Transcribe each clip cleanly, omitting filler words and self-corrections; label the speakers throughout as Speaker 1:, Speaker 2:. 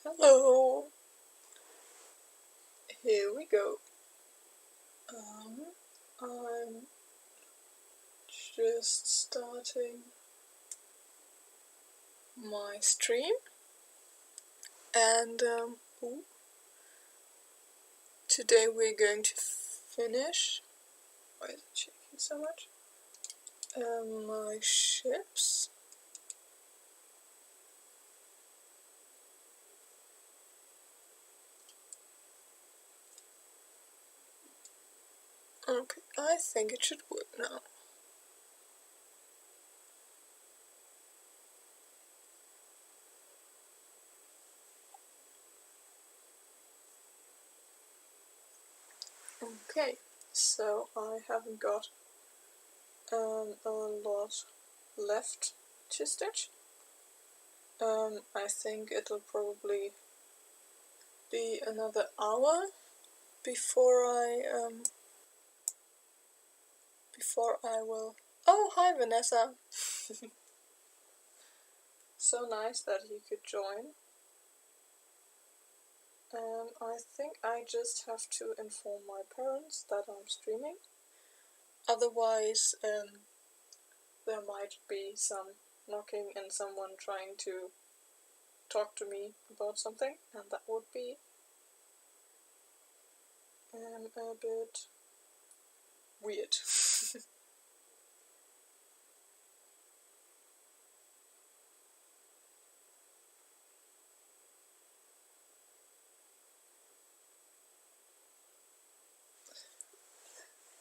Speaker 1: Hello, here we go. I'm just starting my stream, and today we're going to finish. Why is it shaking so much? My ships. Okay, I think it should work now. Okay, so I haven't got a lot left to stitch. I think it'll probably be another hour before I will. Oh, hi Vanessa. So nice that you could join. I think I just have to inform my parents that I'm streaming. Otherwise, there might be some knocking and someone trying to talk to me about something, and that would be a bit weird.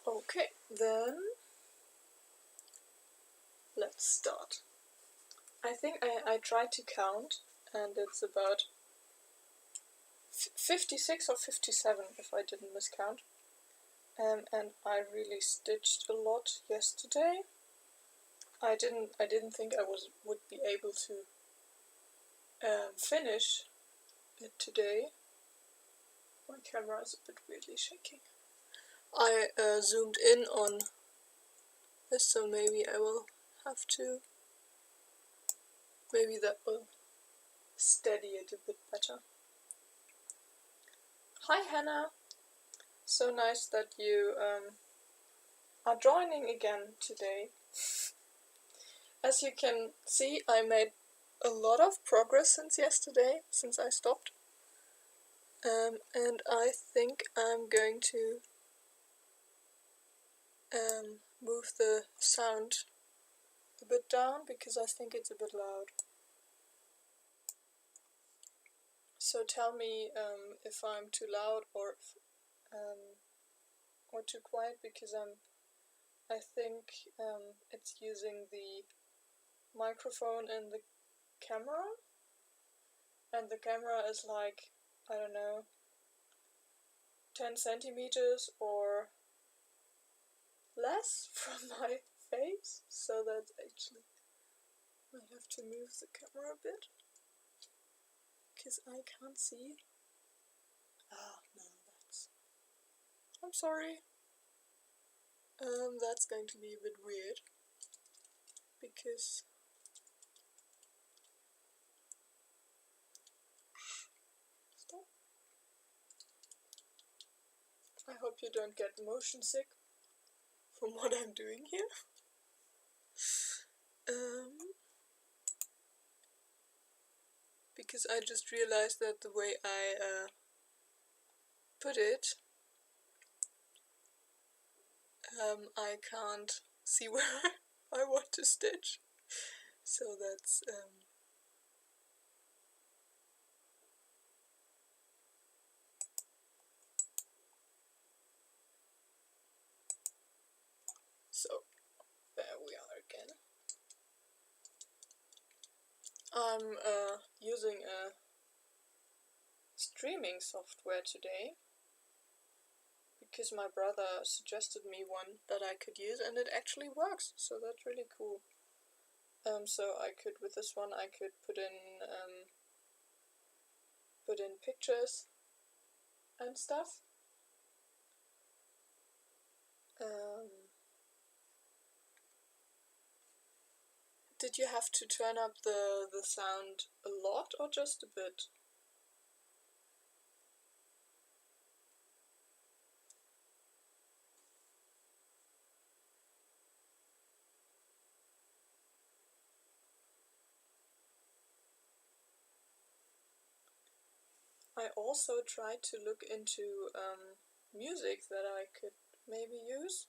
Speaker 1: Okay, then let's start. I think I tried to count, and it's about 56 or 57 if I didn't miscount. And I really stitched a lot yesterday. I didn't think I would be able to finish it today. My camera is a bit weirdly shaking. I zoomed in on this, so maybe I will have to. Maybe that will steady it a bit better. Hi Hannah, so nice that you are joining again today. As you can see, I made a lot of progress since yesterday, since I stopped. And I think I'm going to move the sound a bit down because I think it's a bit loud. So tell me if I'm too loud or too quiet, because I think it's using the microphone in the camera, and the camera is like, I don't know, 10 centimeters or less from my face, so that actually I have to move the camera a bit because I can't see. No, I'm sorry. That's going to be a bit weird because stop. I hope you don't get motion sick from what I'm doing here. Because I just realized that the way I put it, I can't see where I want to stitch. So that's so there we are again. I'm using a streaming software today because my brother suggested me one that I could use, and it actually works, so that's really cool. So I could, with this one, I could put in pictures and stuff. Did you have to turn up the sound a lot or just a bit? I also tried to look into music that I could maybe use,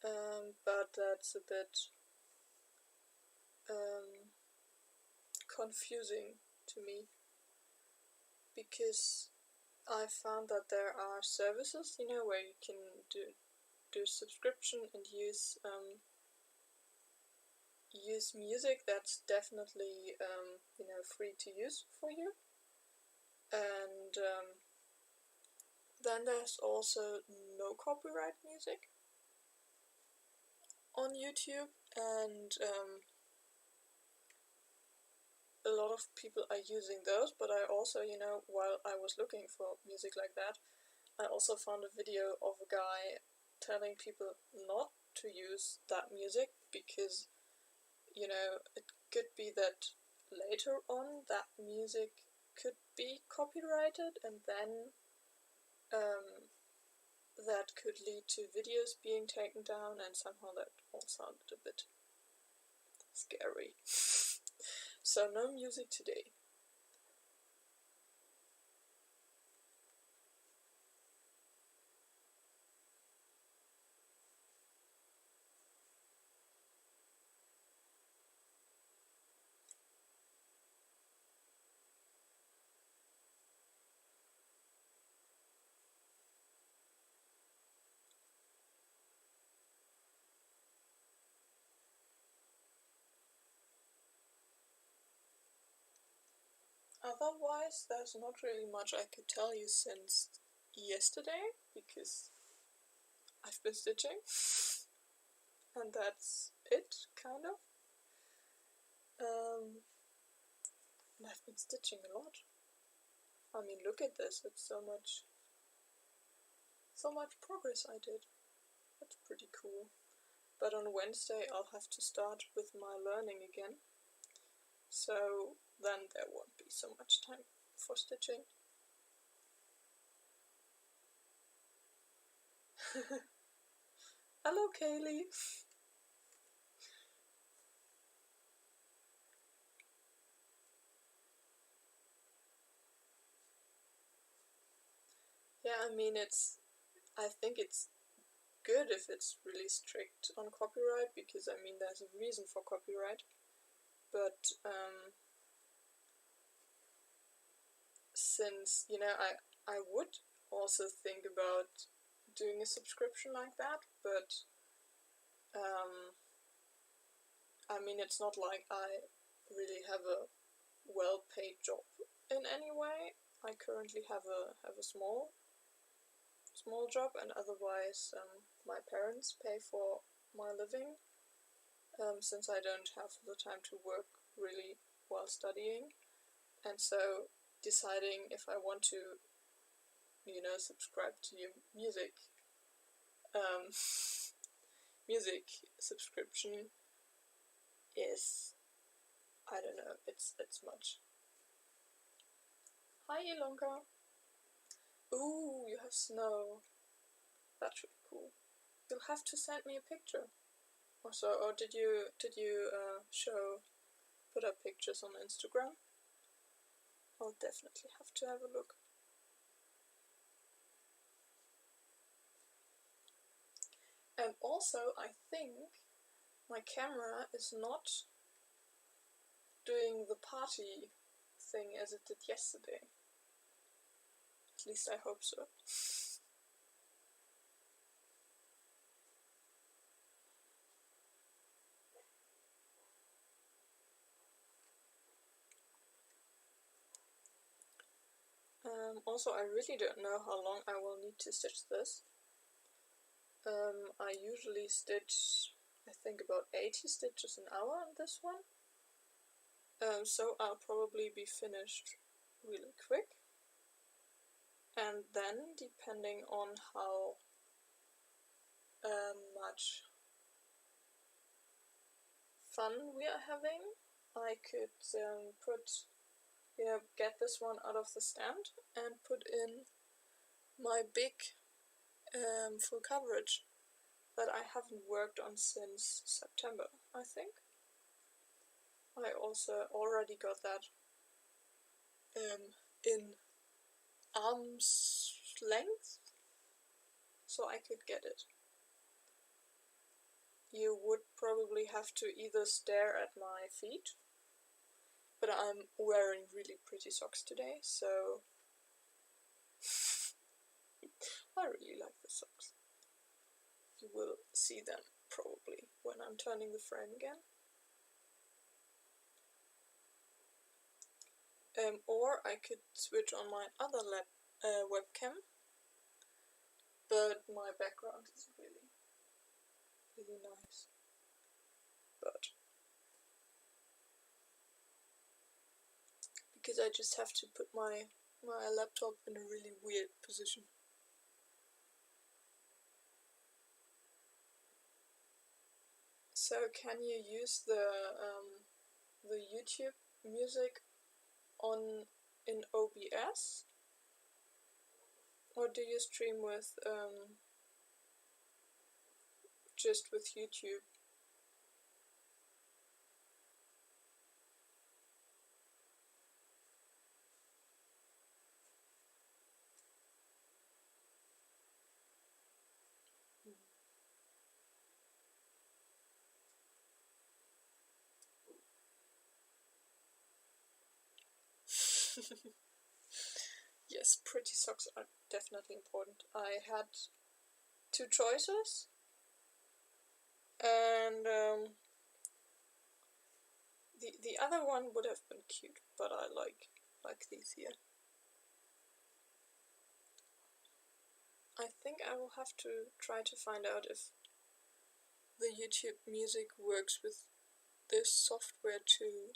Speaker 1: but that's a bit confusing to me, because I found that there are services, where you can do subscription and use music that's definitely free to use for you. And then there's also no copyright music on YouTube, and a lot of people are using those. But I also, while I was looking for music like that, I also found a video of a guy telling people not to use that music because, it could be that later on that music could be copyrighted, and then that could lead to videos being taken down, and somehow that all sounded a bit scary. So no music today. Otherwise, there's not really much I could tell you since yesterday, because I've been stitching, and that's it, kind of. And I've been stitching a lot. I mean, look at this, it's so much progress I did. That's pretty cool. But on Wednesday I'll have to start with my learning again, so then there won't be so much time for stitching. Hello, Kaylee! Yeah, I mean, I think it's good if it's really strict on copyright, because I mean there's a reason for copyright, but since I would also think about doing a subscription like that, but I mean, it's not like I really have a well-paid job in any way. I currently have a small job, and otherwise my parents pay for my living, since I don't have the time to work really while studying. And so deciding if I want to subscribe to music music subscription is, I don't know, it's much. Hi, Ilonka! Ooh, you have snow. That's really cool. You'll have to send me a picture. Or did you put up pictures on Instagram? I'll definitely have to have a look. And also, I think my camera is not doing the party thing as it did yesterday. At least I hope so. Also, I really don't know how long I will need to stitch this. I usually stitch, I think, about 80 stitches an hour on this one. So I'll probably be finished really quick. And then, depending on how much fun we are having, I could get this one out of the stand and put in my big full coverage that I haven't worked on since September, I think. I also already got that in arm's length, so I could get it. You would probably have to either stare at my feet, but I'm wearing really pretty socks today, so I really like the socks. You will see them probably when I'm turning the frame again. Or I could switch on my other webcam, but my background is really, really nice. But because I just have to put my laptop in a really weird position. So can you use the YouTube music in OBS, or do you stream with just with YouTube? Yes, pretty socks are definitely important. I had two choices, and the other one would have been cute, but I like these here. I think I will have to try to find out if the YouTube music works with this software too.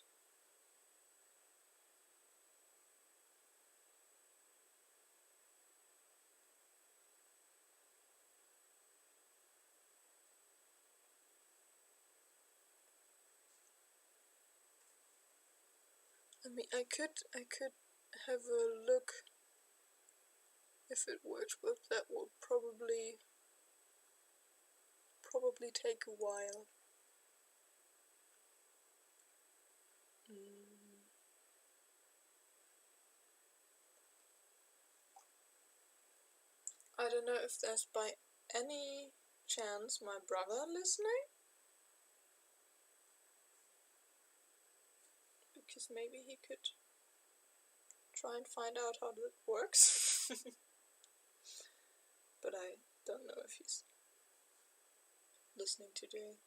Speaker 1: I mean, I could have a look if it works, but that will probably take a while. I don't know if there's by any chance my brother listening, because maybe he could try and find out how that works. But I don't know if he's listening today.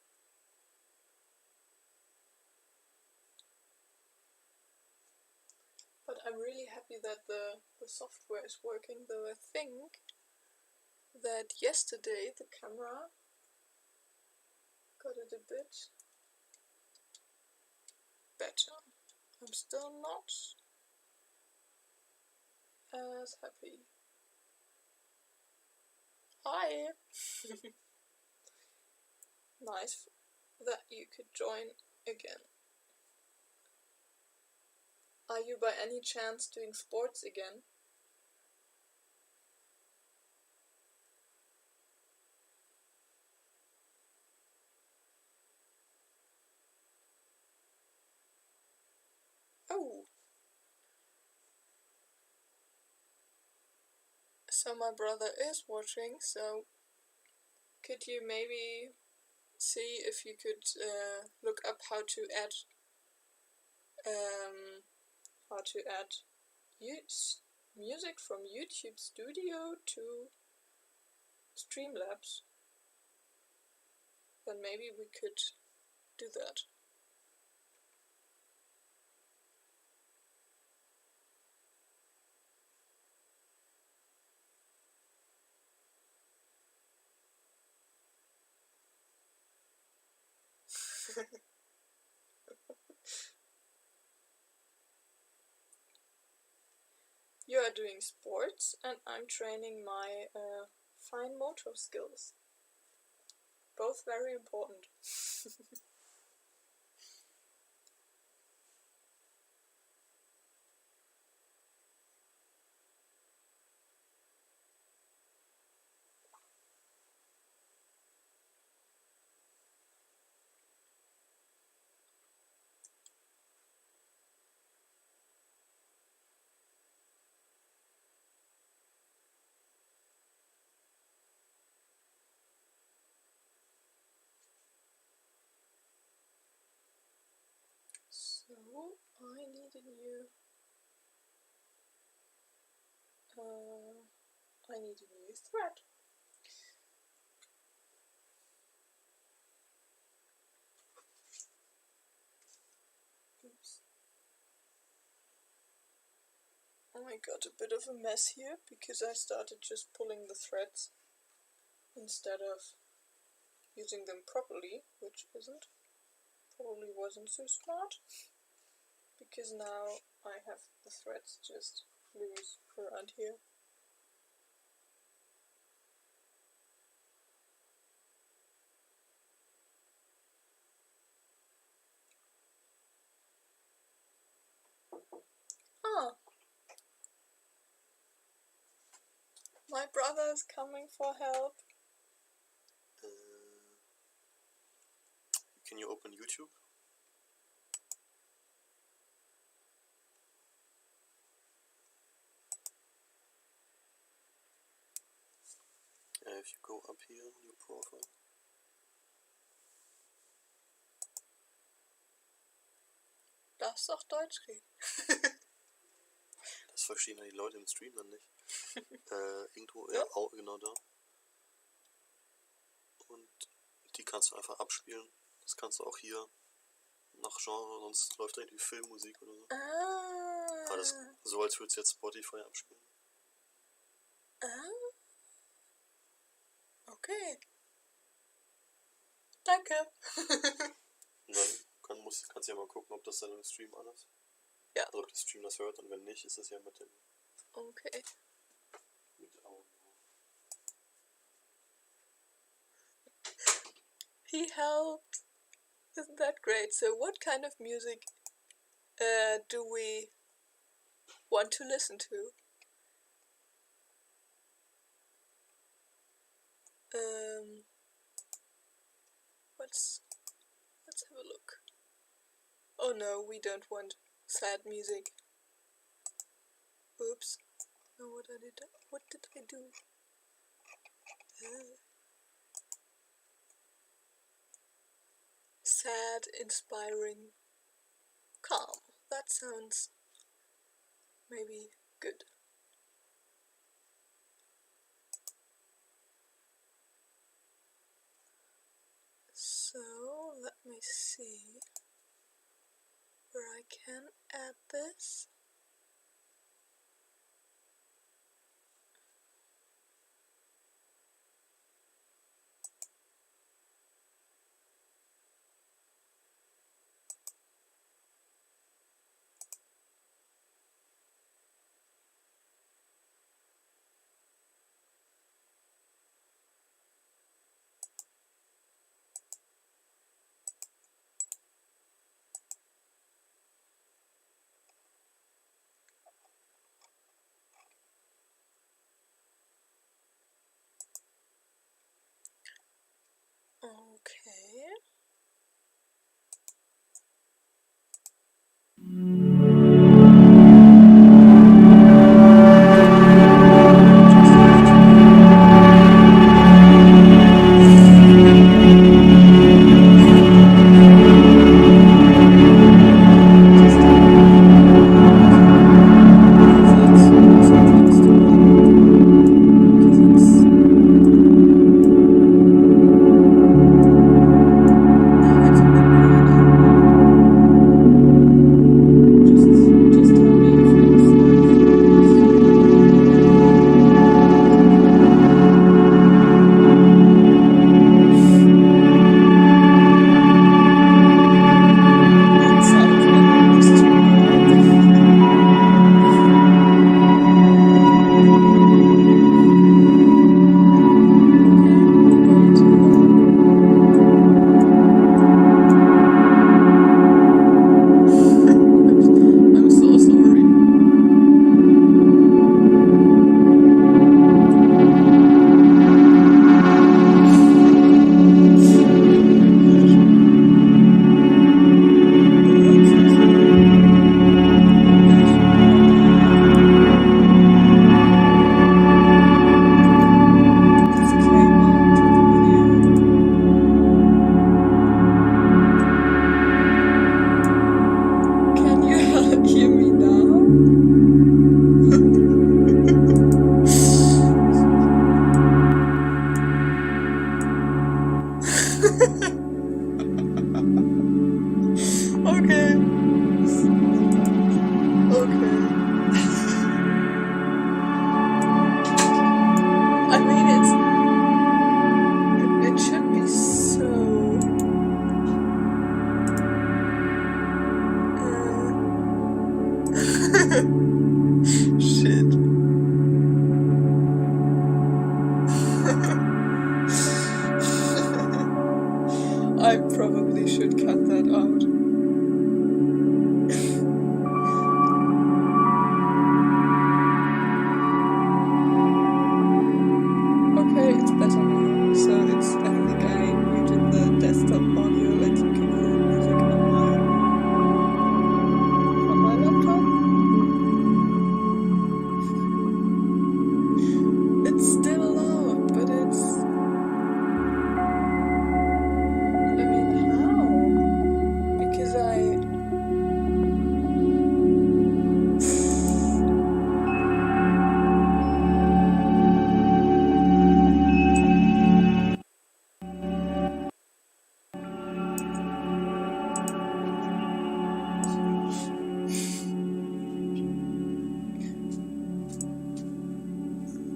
Speaker 1: But I'm really happy that the software is working, though I think that yesterday the camera got it a bit better. I'm still not as happy. Hi! Nice that you could join again. Are you by any chance doing sports again? Oh! So my brother is watching, so could you maybe see if you could look up how to add music from YouTube Studio to Streamlabs? Then maybe we could do that. You are doing sports, and I'm training my fine motor skills. Both very important. new... I need a new thread. Oops. I got a bit of a mess here because I started just pulling the threads instead of using them properly, which probably wasn't so smart, because now I have the threads just loose around here. Ah! My brother is coming for help.
Speaker 2: Can you open YouTube? If you go up here on your profile.
Speaker 1: Darfst auch Deutsch reden.
Speaker 2: Das verstehen ja die Leute im Stream dann nicht. Irgendwo, ja, auch genau da. Und die kannst du einfach abspielen. Das kannst du auch hier nach Genre, sonst läuft irgendwie Filmmusik oder so.
Speaker 1: Ah.
Speaker 2: Aber das so, als würde es jetzt Spotify abspielen.
Speaker 1: Ah. Okay. Danke.
Speaker 2: Und dann kannst du ja mal gucken, ob das dann im Stream an ist.
Speaker 1: Ja.
Speaker 2: Also ob der Stream das hört, und wenn nicht, ist es ja mit dem...
Speaker 1: Okay.
Speaker 2: Mit Audio.
Speaker 1: He helped. Isn't that great? So what kind of music do we want to listen to? Let's have a look. Oh no, we don't want sad music. Oops. No, what did I do? Sad, inspiring, calm. That sounds maybe good. So, let me see where I can add this. Okay. Okay. I mean, it should be so. Shit. I probably should cut that out. Okay, it's better now. So I think I muted the desktop audio and you can hear the music on my laptop. It's still loud, but it's... I mean, how? Because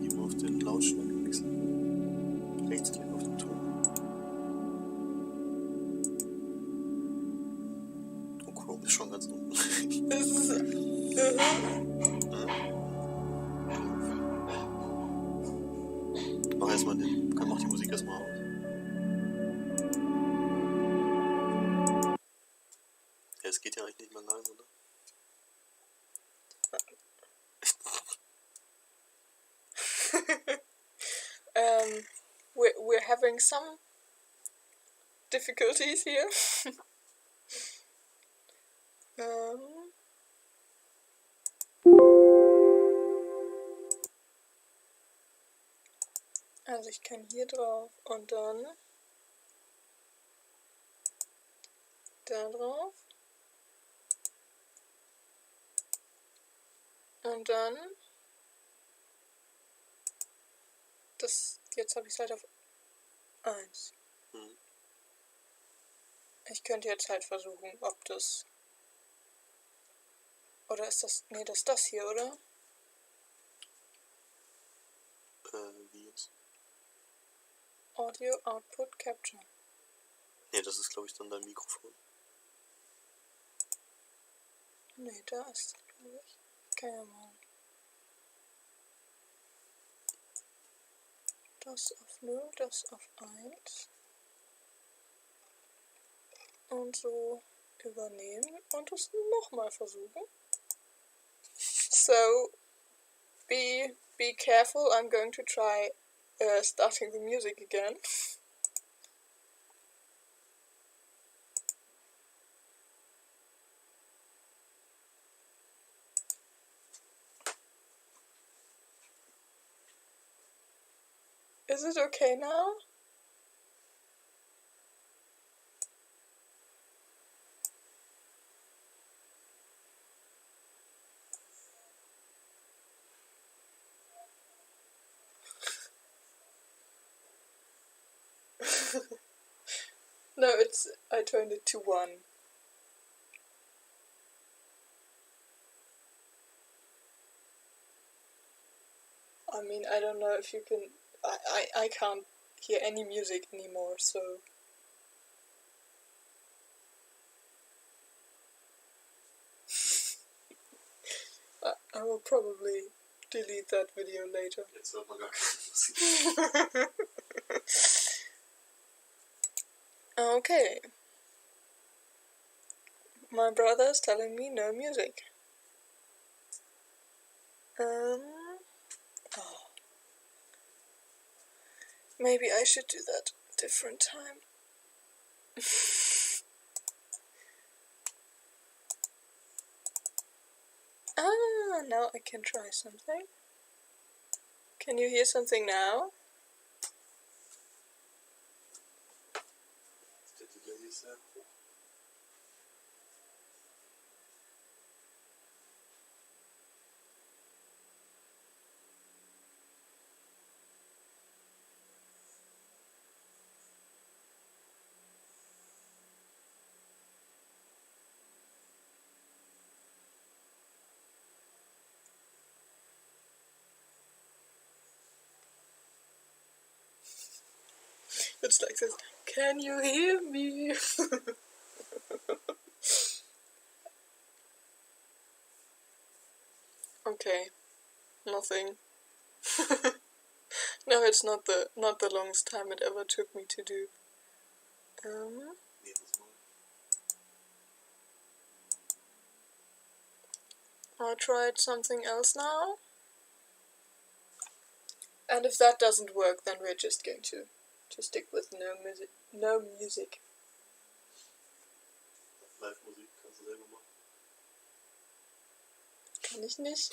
Speaker 2: Gehen wir auf den Lautstärke-Mixer. Rechtsklick auf den Ton. Oh, Chrome ist schon ganz unten.
Speaker 1: Das ist...
Speaker 2: Mach die Musik erstmal aus. Ja, es geht ja eigentlich nicht mehr leise, ne?
Speaker 1: we're having some difficulties here. Also ich kann hier drauf und dann da drauf und dann das, jetzt habe ich es halt auf 1. Ich könnte jetzt halt versuchen, ob das, oder ist das, nee, das ist das hier, oder?
Speaker 2: Wie jetzt?
Speaker 1: Audio Output Capture.
Speaker 2: Nee, das ist glaube ich dann dein Mikrofon.
Speaker 1: Nee, da ist es, glaube ich. Kann ja mal. Das auf 0, das auf 1. Und so übernehmen und es nochmal versuchen. So, be careful, I'm going to try starting the music again. Is it okay now? No, I turned it to 1. I mean, I don't know if you can, I can't hear any music anymore, so... I will probably delete that video later.
Speaker 2: Jetzt hört man gar keine Musik.
Speaker 1: Okay. My brother's telling me no music. Maybe I should do that different time. Now I can try something. Can you hear something now?
Speaker 2: Der Delay ist sehr hoch.
Speaker 1: It's like this. Can you hear me? Okay, nothing. No, it's not the longest time it ever took me to do.
Speaker 2: Jedes Mal.
Speaker 1: I tried something else now. And if that doesn't work, then we're just going to stick with no music. No music.
Speaker 2: Live-Musik kannst du selber machen.
Speaker 1: Kann ich nicht.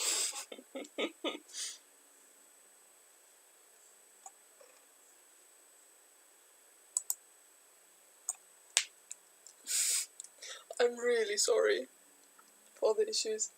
Speaker 1: I'm really sorry for the issues.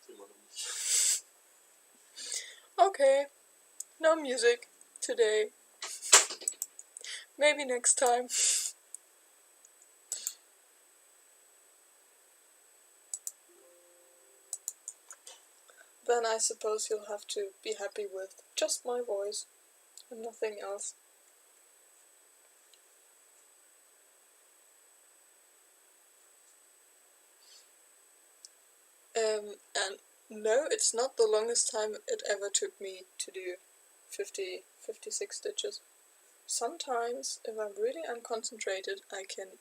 Speaker 2: Immer noch nicht.
Speaker 1: Okay, no music today. Maybe next time. Then I suppose you'll have to be happy with just my voice and nothing else. And no, it's not the longest time it ever took me to do 56 stitches. Sometimes, if I'm really unconcentrated, I can,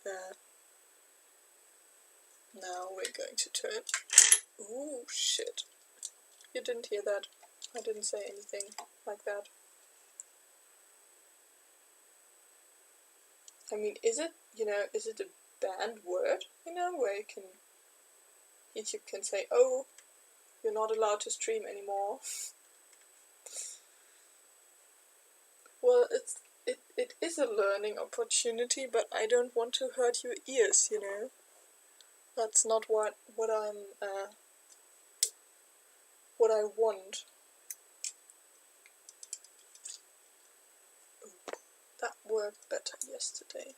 Speaker 1: now we're going to turn. Ooh, shit. You didn't hear that. I didn't say anything like that. I mean, is it a banned word, where YouTube can say, oh, you're not allowed to stream anymore. Well, it is a learning opportunity, but I don't want to hurt your ears, That's not what I want. Ooh, that worked better yesterday.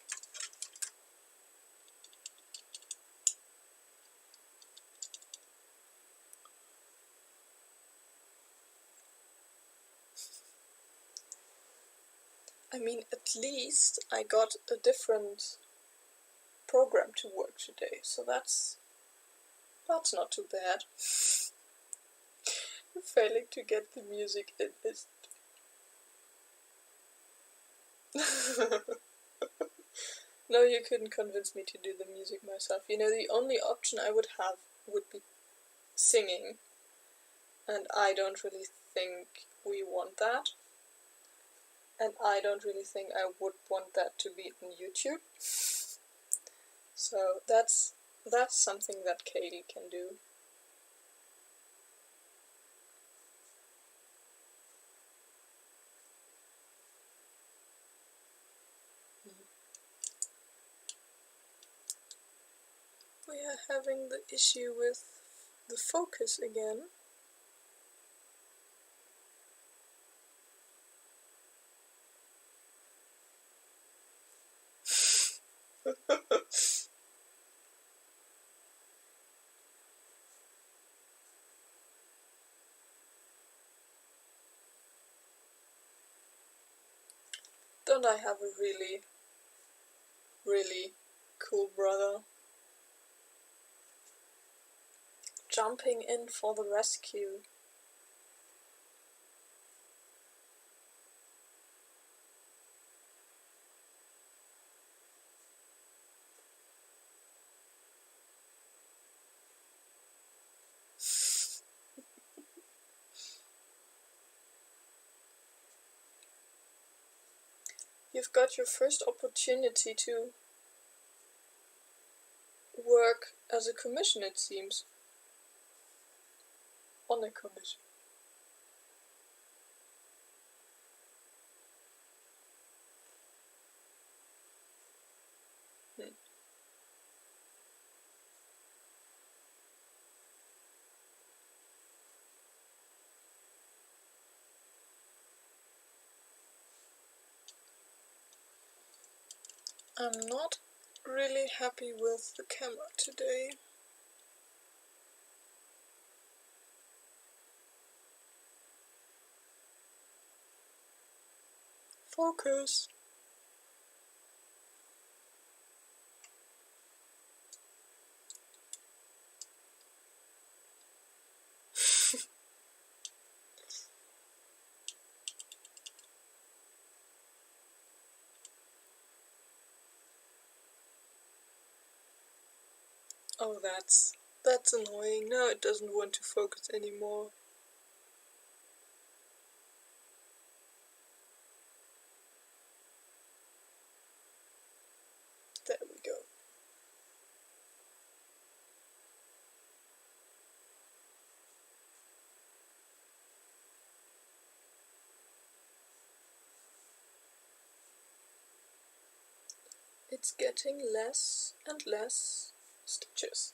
Speaker 1: I mean, at least I got a different program to work today, so that's not too bad. Failing to get the music in is... No, you couldn't convince me to do the music myself. The only option I would have would be singing, and I don't really think we want that. And I don't really think I would want that to be on YouTube. So that's something that Kaylee can do. We are having the issue with the focus again. Don't I have a really, really cool brother? Jumping in for the rescue. You've got your first opportunity to work as a commission, it seems. On a commission. I'm not really happy with the camera today. Focus. Oh, that's annoying. Now it doesn't want to focus anymore. There we go. It's getting less and less stitches.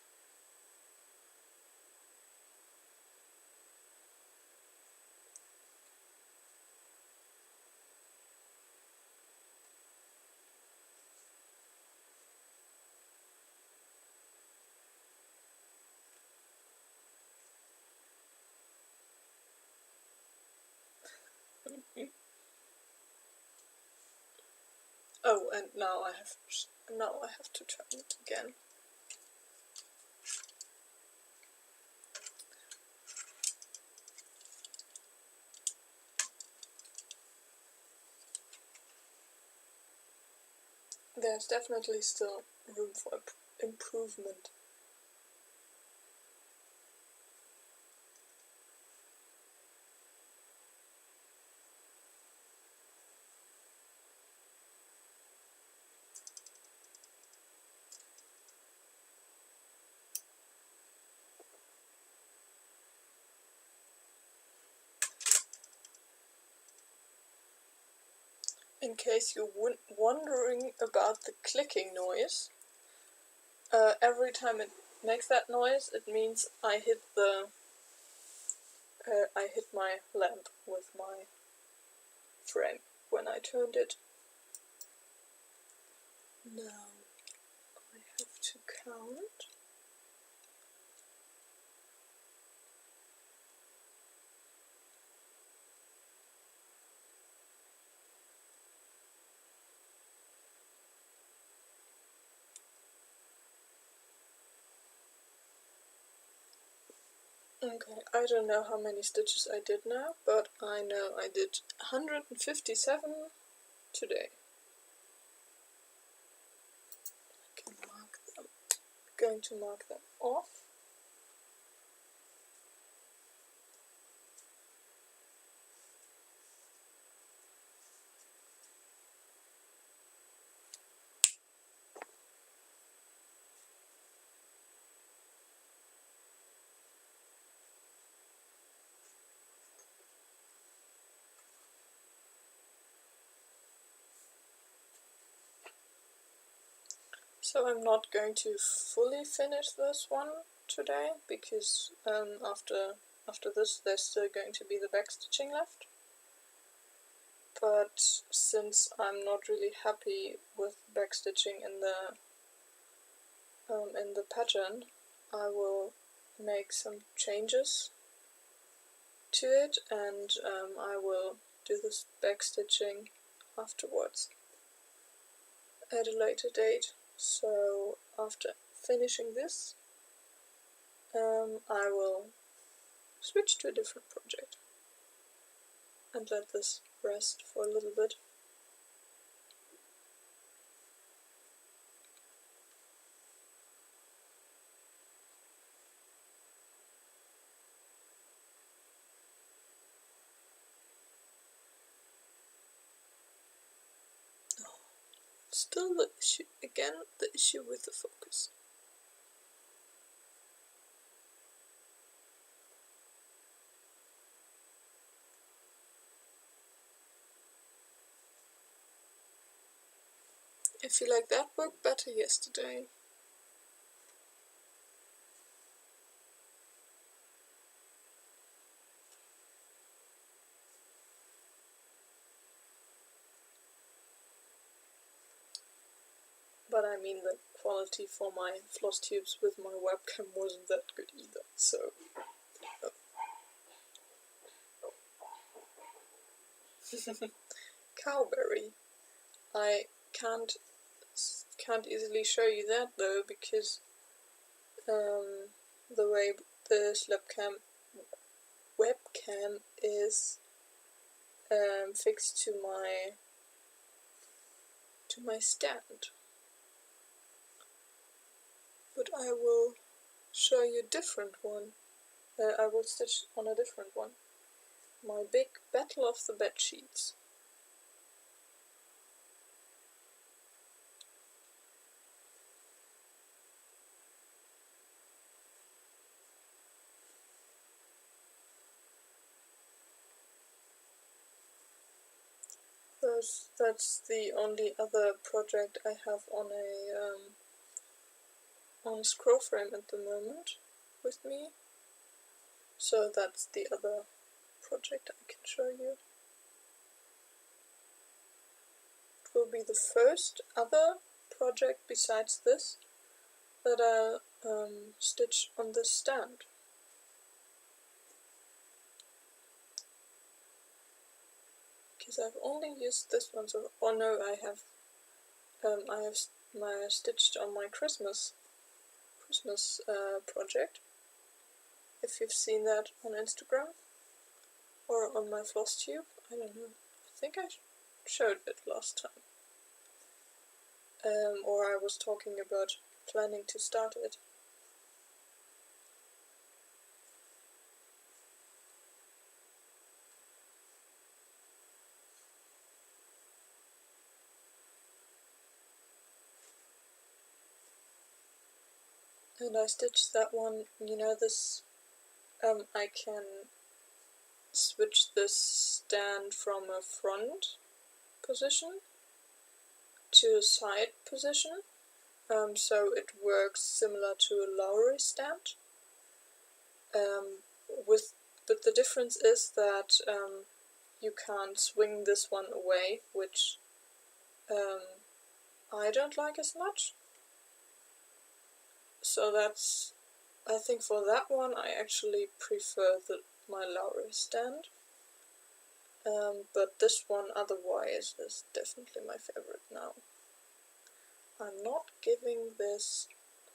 Speaker 1: Oh, and now I have to turn it again. There's definitely still room for improvement. In case you're wondering about the clicking noise, every time it makes that noise, it means I hit my lamp with my frame when I turned it. Now I have to count. Okay, I don't know how many stitches I did now, but I know I did 157 today. I can mark them. I'm going to mark them off. So I'm not going to fully finish this one today, because after this there's still going to be the backstitching left. But since I'm not really happy with backstitching in the pattern, I will make some changes to it, and I will do this backstitching afterwards at a later date. So after finishing this, I will switch to a different project and let this rest for a little bit. Still the issue, again, the issue with the focus. I feel like that worked better yesterday. but I mean the quality for my floss tubes with my webcam wasn't that good either, so... Cowberry. I can't easily show you that though, because the way this webcam is fixed to my stand. But I will show you a different one. I will stitch on a different one. My big Battle of the Bed Sheets. That's the only other project I have on a scroll frame at the moment with me. So that's the other project I can show you. It will be the first other project besides this that I'll stitch on this stand. Because I've only used this one, so oh no, I have stitched on my Christmas project. If you've seen that on Instagram or on my floss tube, I don't know. I think I showed it last time. Or I was talking about planning to start it. And I stitched that one, you know, this, I can switch this stand from a front position to a side position, so it works similar to a Lowry stand. But the difference is that you can't swing this one away, which I don't like as much. So that's, I think for that one I actually prefer my Lowry stand. But this one otherwise is definitely my favorite now. I'm not giving this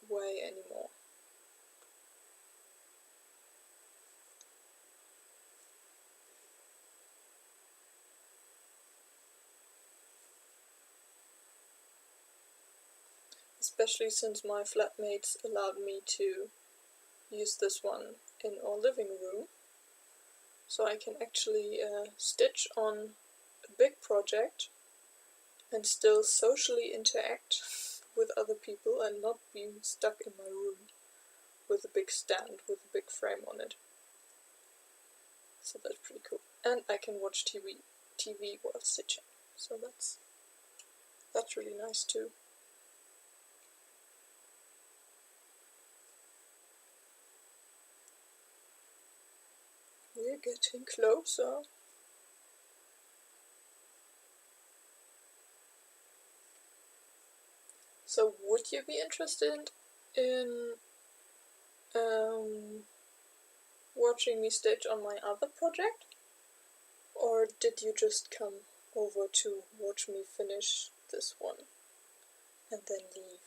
Speaker 1: away anymore. Especially since my flatmates allowed me to use this one in our living room. So I can actually stitch on a big project and still socially interact with other people and not be stuck in my room with a big stand with a big frame on it. So that's pretty cool. And I can watch TV while stitching. So that's really nice too. We're getting closer. So would you be interested in watching me stitch on my other project? Or did you just come over to watch me finish this one and then leave?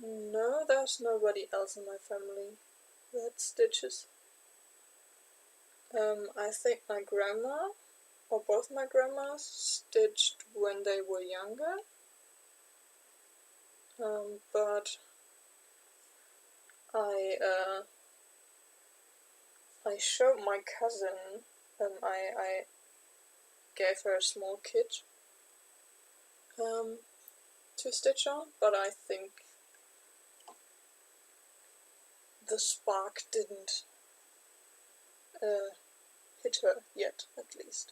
Speaker 1: No, there's nobody else in my family that stitches. I think my grandma, or both my grandmas, stitched when they were younger. But I showed my cousin, I gave her a small kit to stitch on, but I think the spark didn't hit her yet, at least.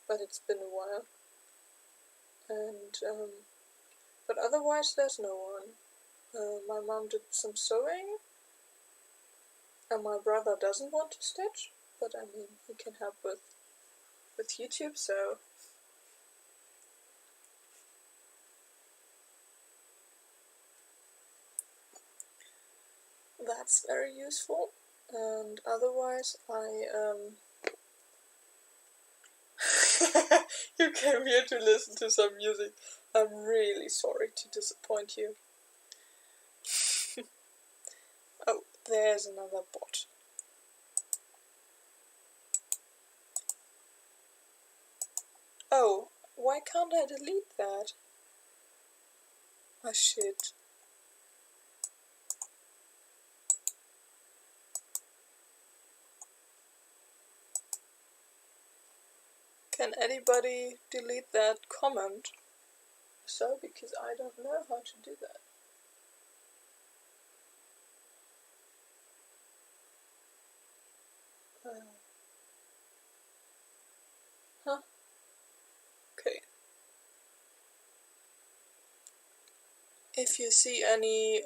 Speaker 1: But it's been a while. and but otherwise there's no one. My mom did some sewing, and my brother doesn't want to stitch, but I mean, he can help with YouTube, so that's very useful. And otherwise, you came here to listen to some music. I'm really sorry to disappoint you. Oh, there's another bot. Oh, why can't I delete that? Oh shit. Can anybody delete that comment? So, because I don't know how to do that. Huh? Okay. If you see any,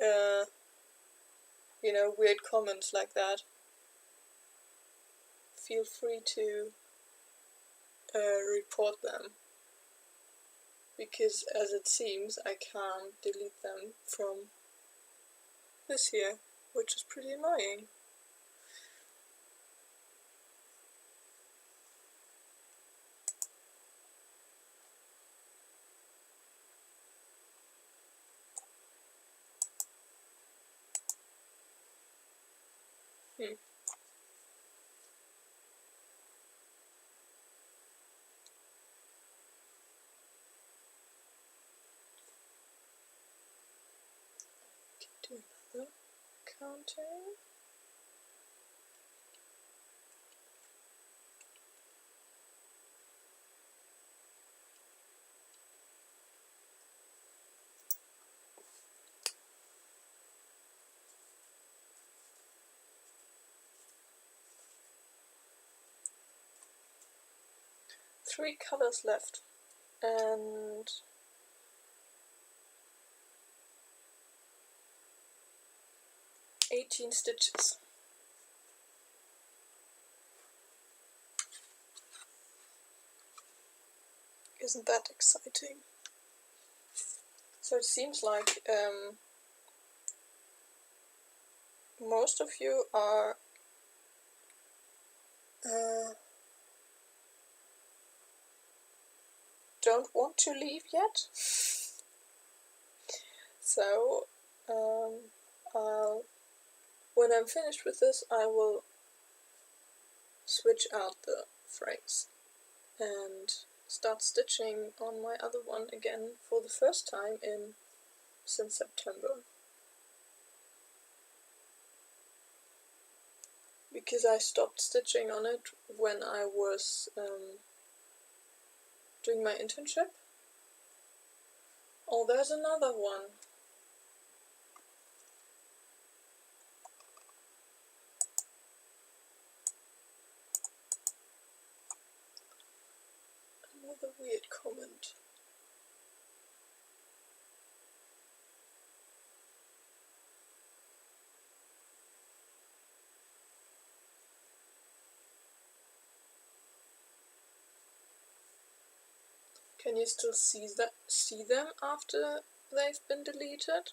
Speaker 1: weird comments like that, feel free to report them. Because as it seems, I can't delete them from this here, which is pretty annoying. Do another counting. Three colors left, and 18 stitches. Isn't that exciting? So it seems like most of you are don't want to leave yet. So when I'm finished with this, I will switch out the frames and start stitching on my other one again for the first time since September. Because I stopped stitching on it when I was doing my internship. Oh, there's another one. Another weird comment. Can you still see them after they've been deleted?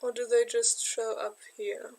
Speaker 1: Or do they just show up here?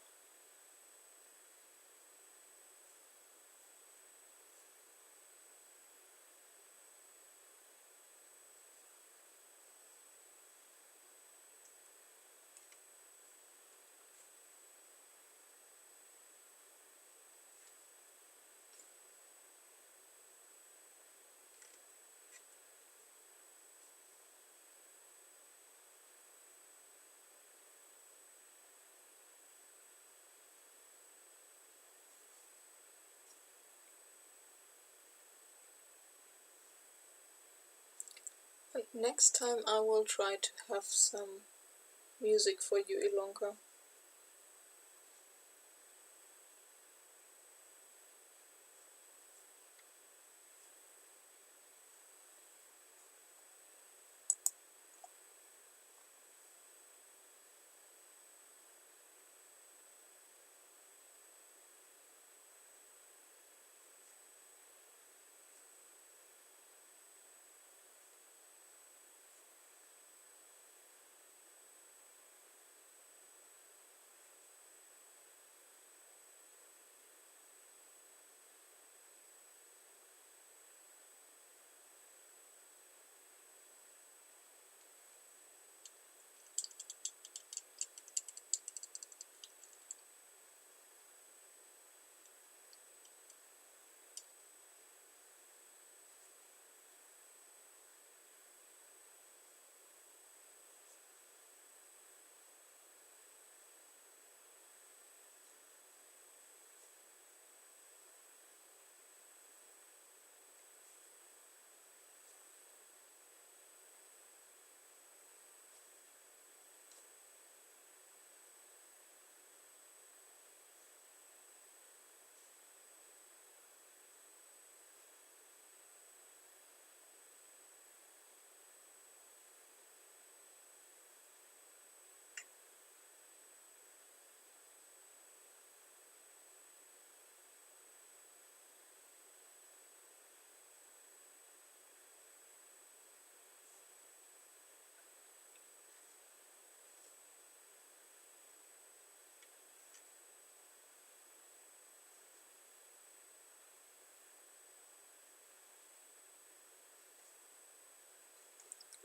Speaker 1: And next time I will try to have some music for you, Ilonka.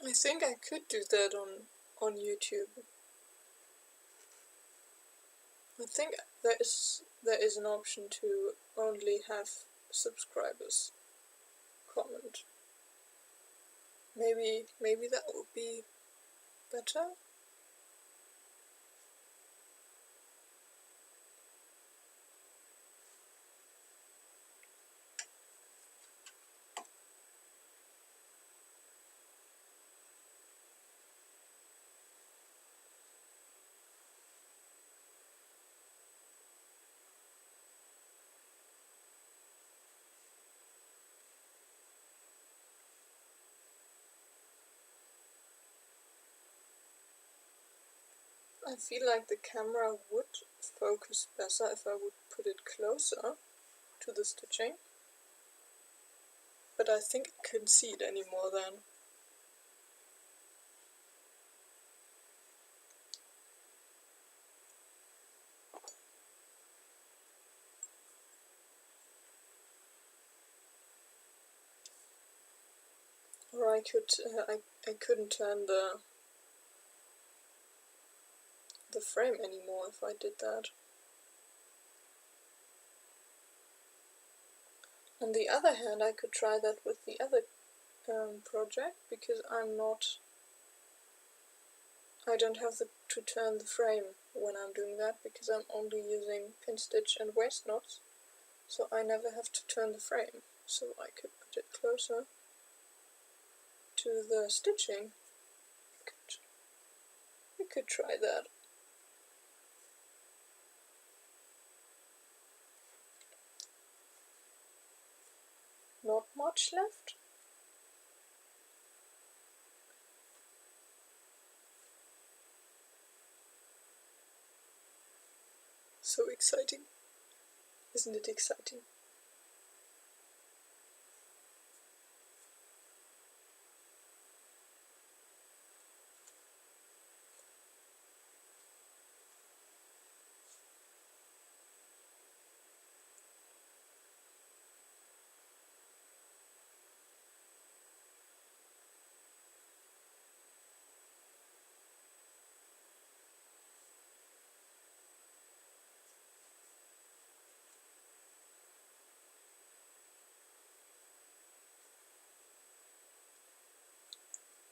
Speaker 1: I think I could do that on YouTube. I think there is an option to only have subscribers comment. Maybe that would be better. I feel like the camera would focus better if I would put it closer to the stitching, but I think I couldn't see it anymore then. Or I couldn't turn the frame anymore if I did that. On the other hand, I could try that with the other project, because I don't have to turn the frame when I'm doing that, because I'm only using pin stitch and waist knots, so I never have to turn the frame. So I could put it closer to the stitching. We could try that. Not much left. So exciting. Isn't it exciting?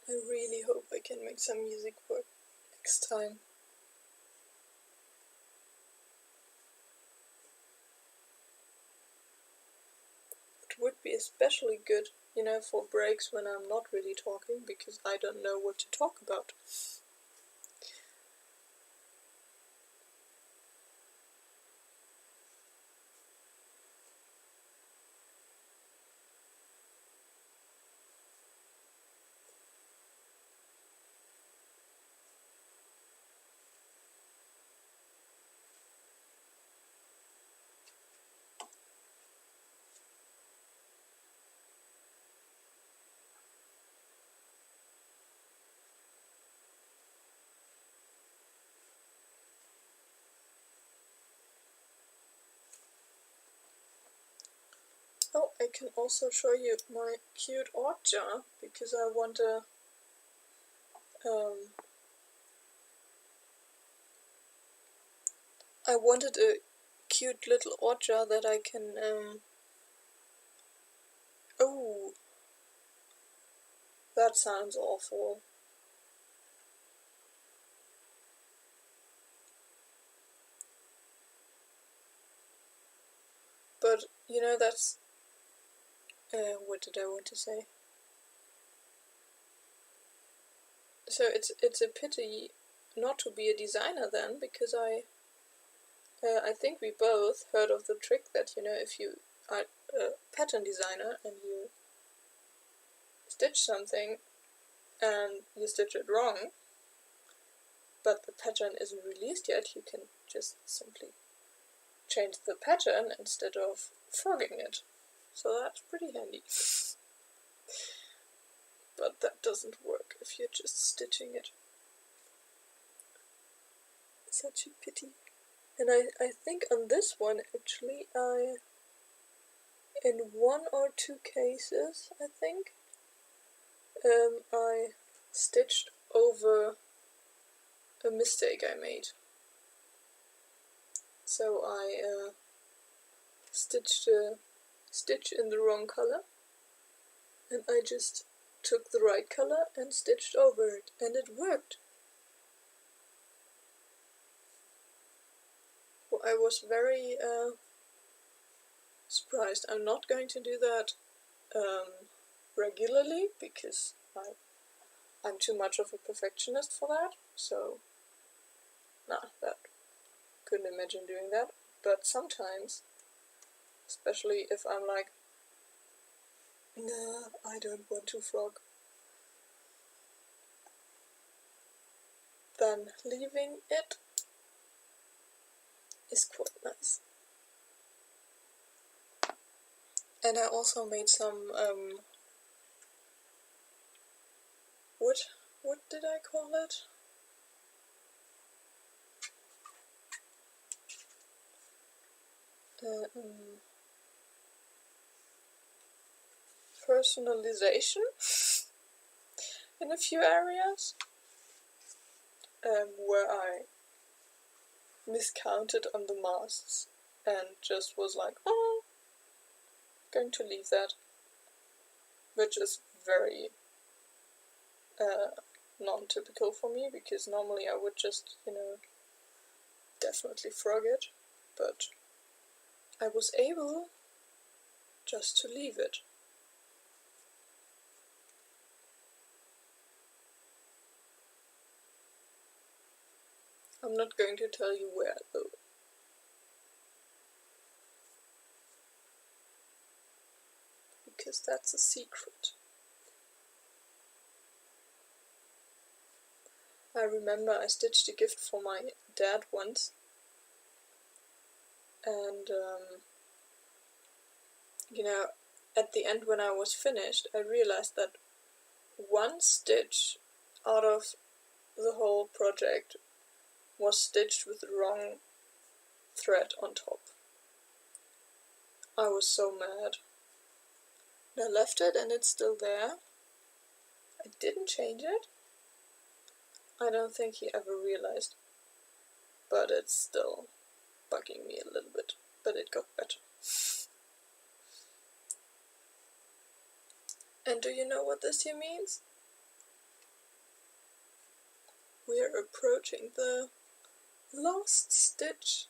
Speaker 1: I really hope I can make some music work next time. It would be especially good, for breaks when I'm not really talking, because I don't know what to talk about. Oh, I can also show you my cute art jar, because I wanted a cute little art jar that I can, oh, that sounds awful. But, that's, what did I want to say? So it's a pity not to be a designer then, because I think we both heard of the trick that, if you are a pattern designer and you stitch something and you stitch it wrong, but the pattern isn't released yet, you can just simply change the pattern instead of frogging it. So that's pretty handy. But that doesn't work if you're just stitching it. Such a pity. And I think on this one, actually, in one or two cases, I think, I stitched over a mistake I made. So I stitched a stitch in the wrong color, and I just took the right color and stitched over it, and it worked. Well, I was very surprised. I'm not going to do that regularly because I'm too much of a perfectionist for that, so that couldn't imagine doing that. But sometimes, especially if I'm like, nah, I don't want to frog, then leaving it is quite nice. And I also made some, what did I call it? Personalization in a few areas, where I miscounted on the masks and just was like, oh, going to leave that, which is very non-typical for me, because normally I would just, definitely frog it, but I was able just to leave it. I'm not going to tell you where though. Because that's a secret. I remember I stitched a gift for my dad once, and at the end when I was finished, I realized that one stitch out of the whole project was stitched with the wrong thread on top. I was so mad. I left it and it's still there. I didn't change it. I don't think he ever realized, but it's still bugging me a little bit, but it got better. And do you know what this here means? We're approaching the last stitch.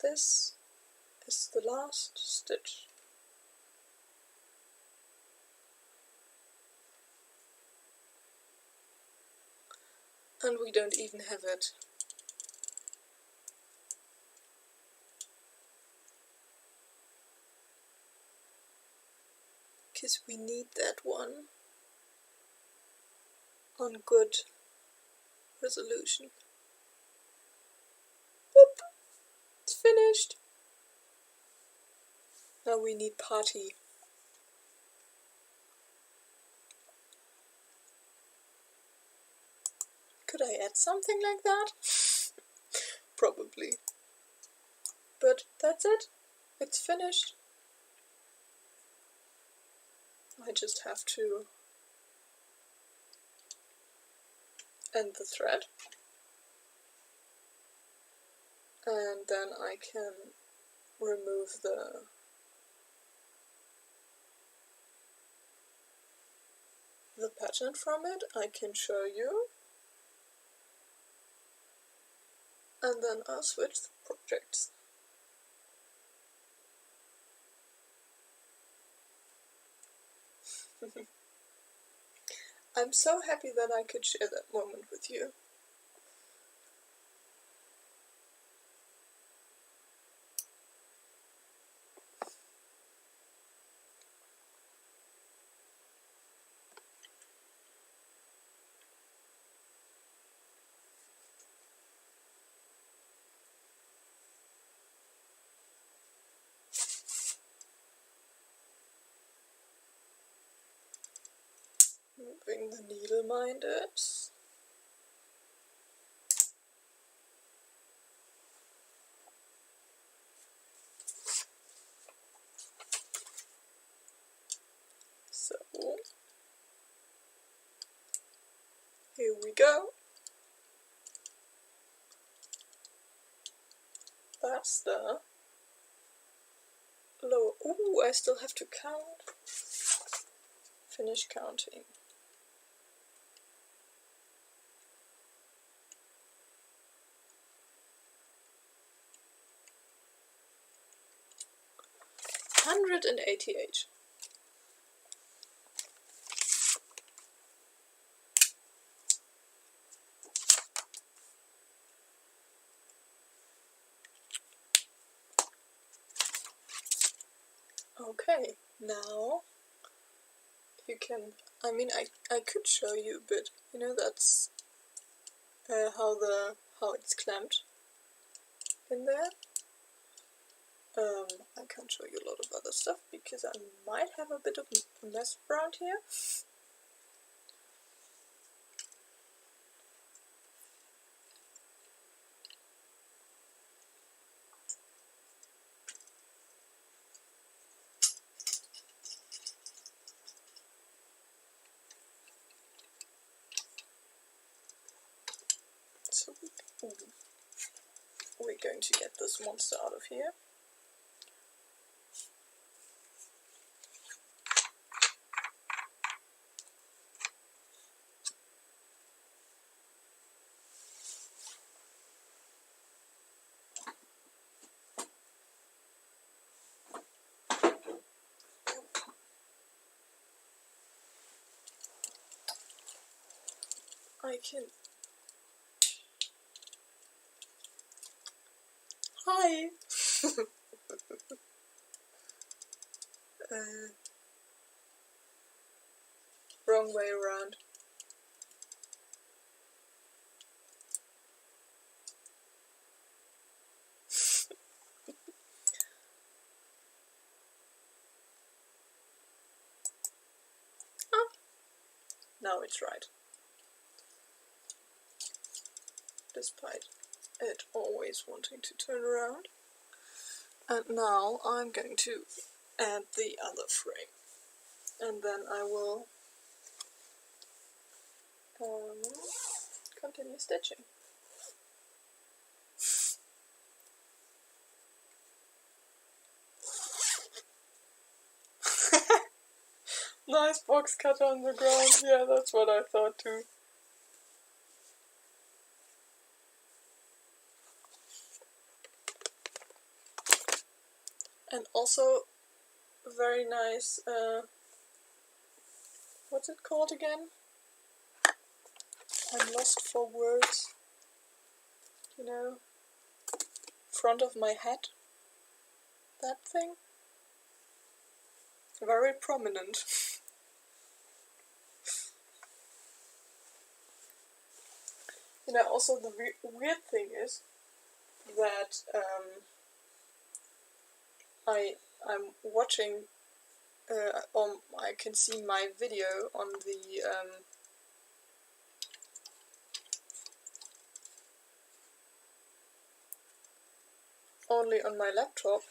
Speaker 1: This is the last stitch. And we don't even have it. Because we need that one on good resolution. Boop! It's finished. Now we need party. Could I add something like that? Probably. But that's it. It's finished. I just have to end the thread. And then I can remove the pattern from it. I can show you. And then I'll switch the projects. I'm so happy that I could share that moment with you. Moving the needle minders. So Here we go. That's the lower. Ooh, I still have to count. Finish counting. $188. Okay, now you can, I could show you a bit, you know, that's how it's clamped in there. I can't show you a lot of other stuff because I might have a bit of a mess around here. So we're going to get this monster out of here. I can... Hi! Wrong way around. Ah, now it's right. Despite it always wanting to turn around. And now I'm going to add the other frame. And then I will continue stitching. Nice box cut on the ground. Yeah, that's what I thought too. And also very nice, what's it called again? I'm lost for words. You know, front of my head. That thing. Very prominent. You know, also the weird thing is that I'm watching, I can see my video on the only on my laptop.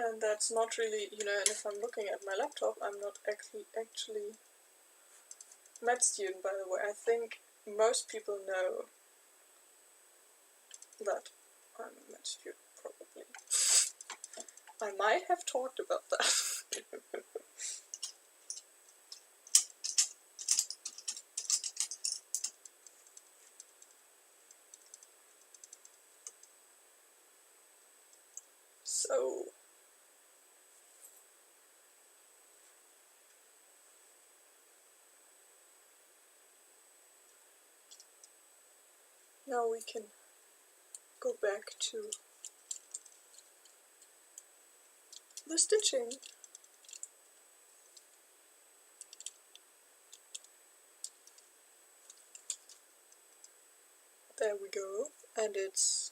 Speaker 1: And that's not really, you know, and if I'm looking at my laptop, I'm not actually med student, by the way. I think most people know that I'm a med student, probably. I might have talked about that. So... now we can go back to the stitching. There we go, and it's...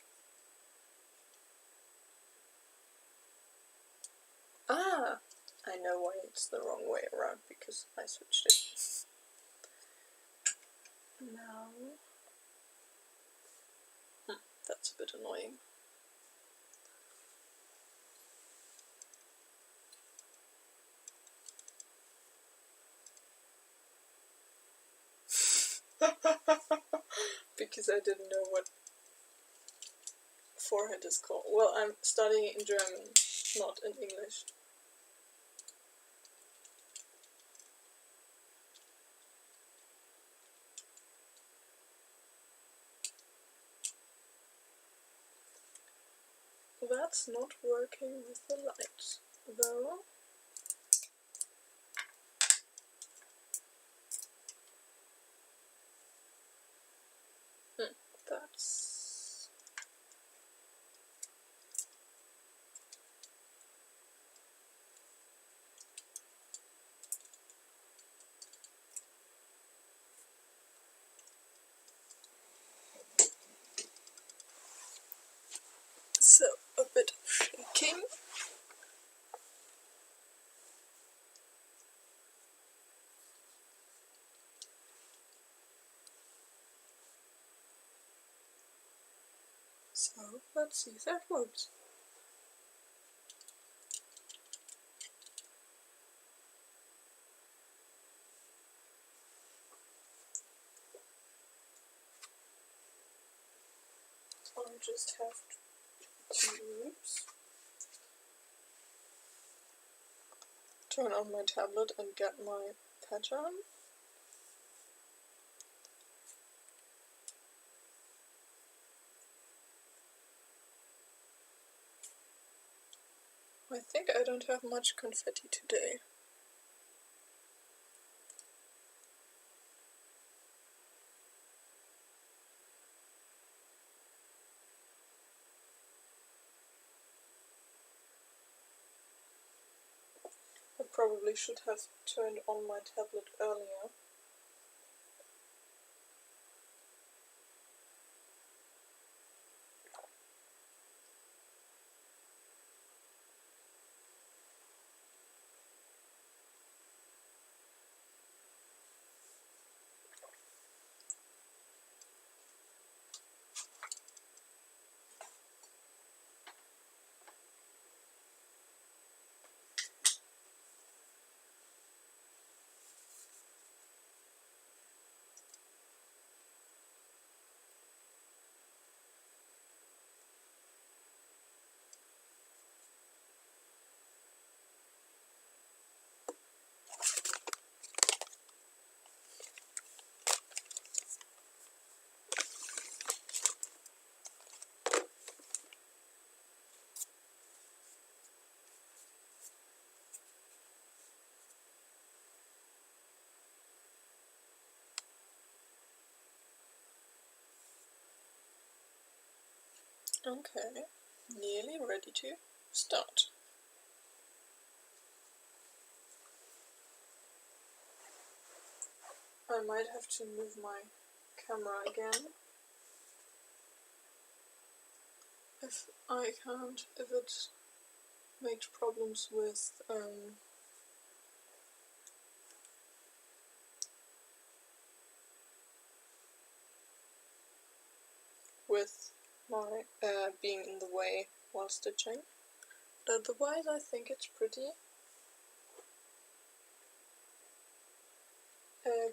Speaker 1: ah! I know why it's the wrong way around, because I switched it. Now, that's a bit annoying. Because I didn't know what forehead is called. Well, I'm studying in German, not in English. That's not working with the light, though. That's... So, a bit of shaking. So, let's see if that works. I just have to turn on my tablet and get my pattern. I think I don't have much confetti today. I probably should have turned on my tablet earlier. Okay, nearly ready to start. I might have to move my camera again. If it makes problems with my being in the way while stitching. But otherwise, I think it's pretty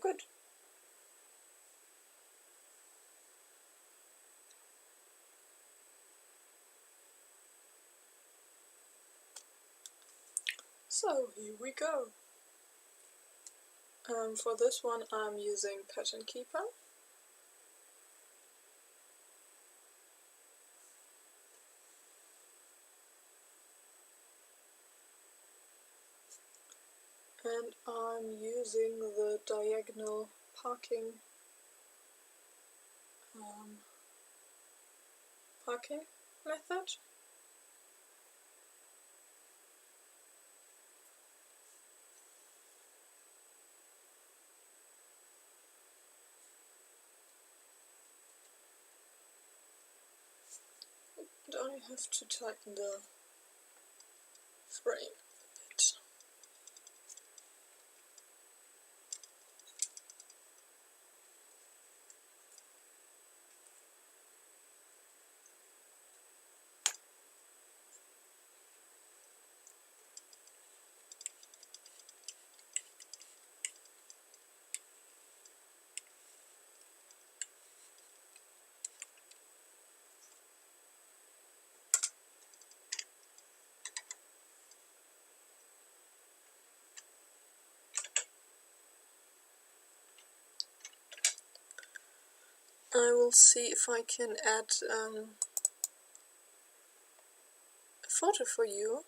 Speaker 1: good. So here we go. For this one, I'm using Pattern Keeper. And I'm using the diagonal parking method. And I have to tighten the frame a bit. I will see if I can add a photo for you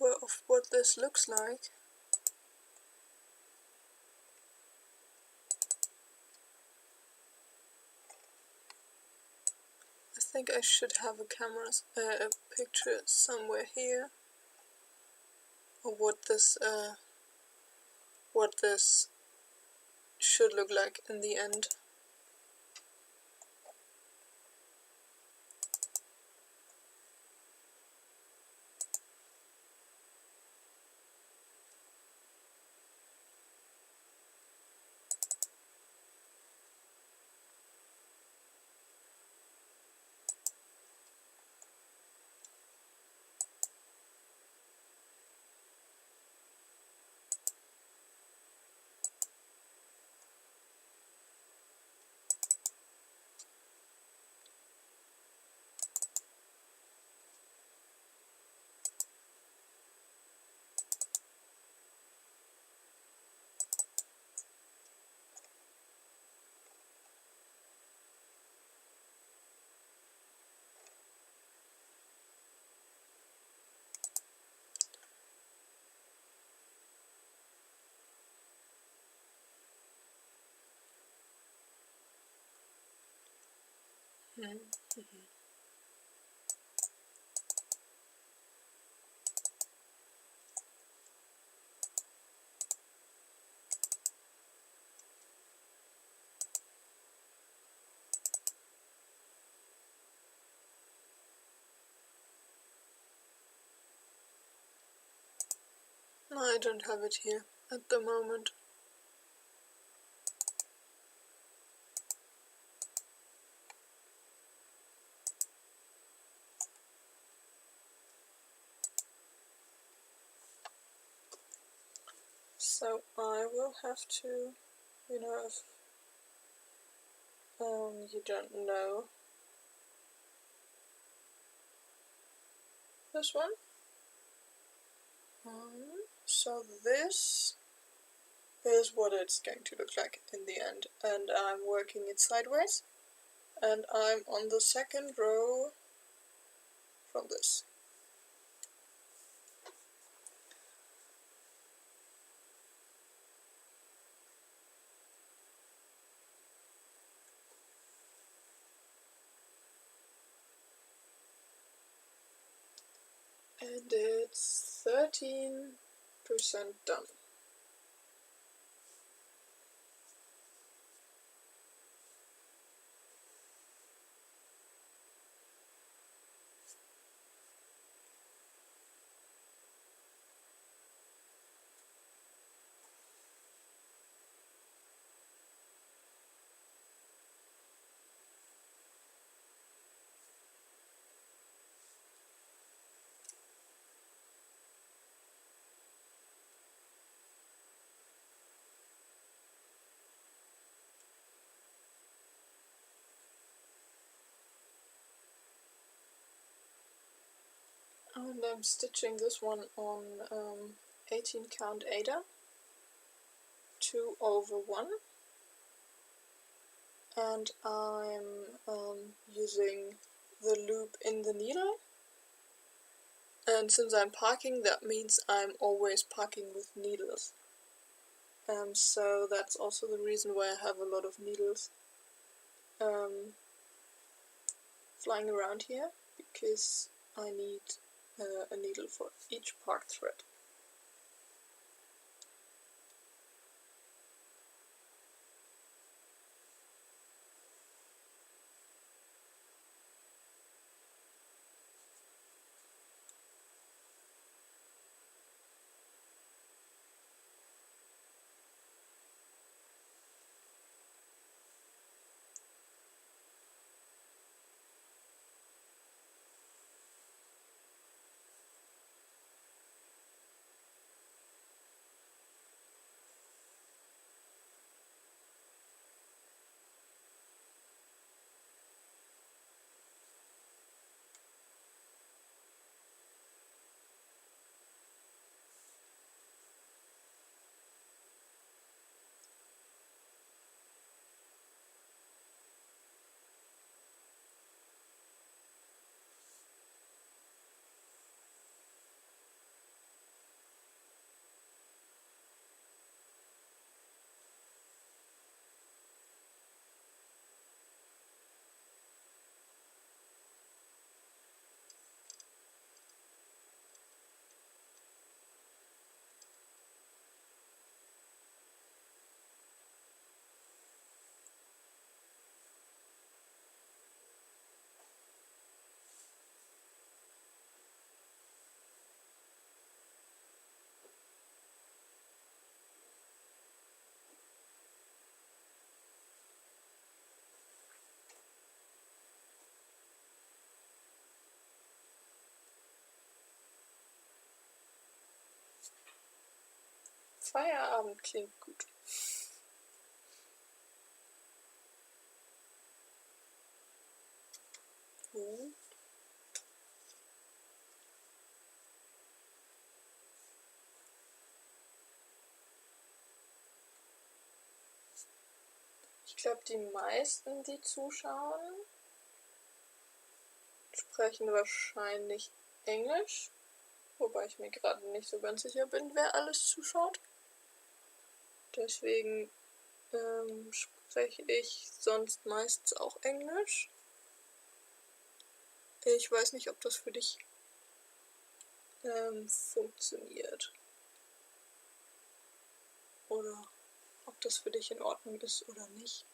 Speaker 1: of what this looks like. I think I should have a picture somewhere here of what this should look like in the end. No, I don't have it here at the moment. So I will have to, if you don't know this one. So this is what it's going to look like in the end, and I'm working it sideways, and I'm on the second row from this. And it's 13% done. And I'm stitching this one on 18 count Aida, 2/1, and I'm using the loop in the needle, and since I'm parking, that means I'm always parking with needles. So that's also the reason why I have a lot of needles flying around here, because I need a needle for each parked thread. Feierabend klingt gut. Ich glaube, die meisten, die zuschauen, sprechen wahrscheinlich Englisch, wobei ich mir gerade nicht so ganz sicher bin, wer alles zuschaut. Deswegen spreche ich sonst meistens auch Englisch. Ich weiß nicht, ob das für dich funktioniert. Oder ob das für dich in Ordnung ist oder nicht.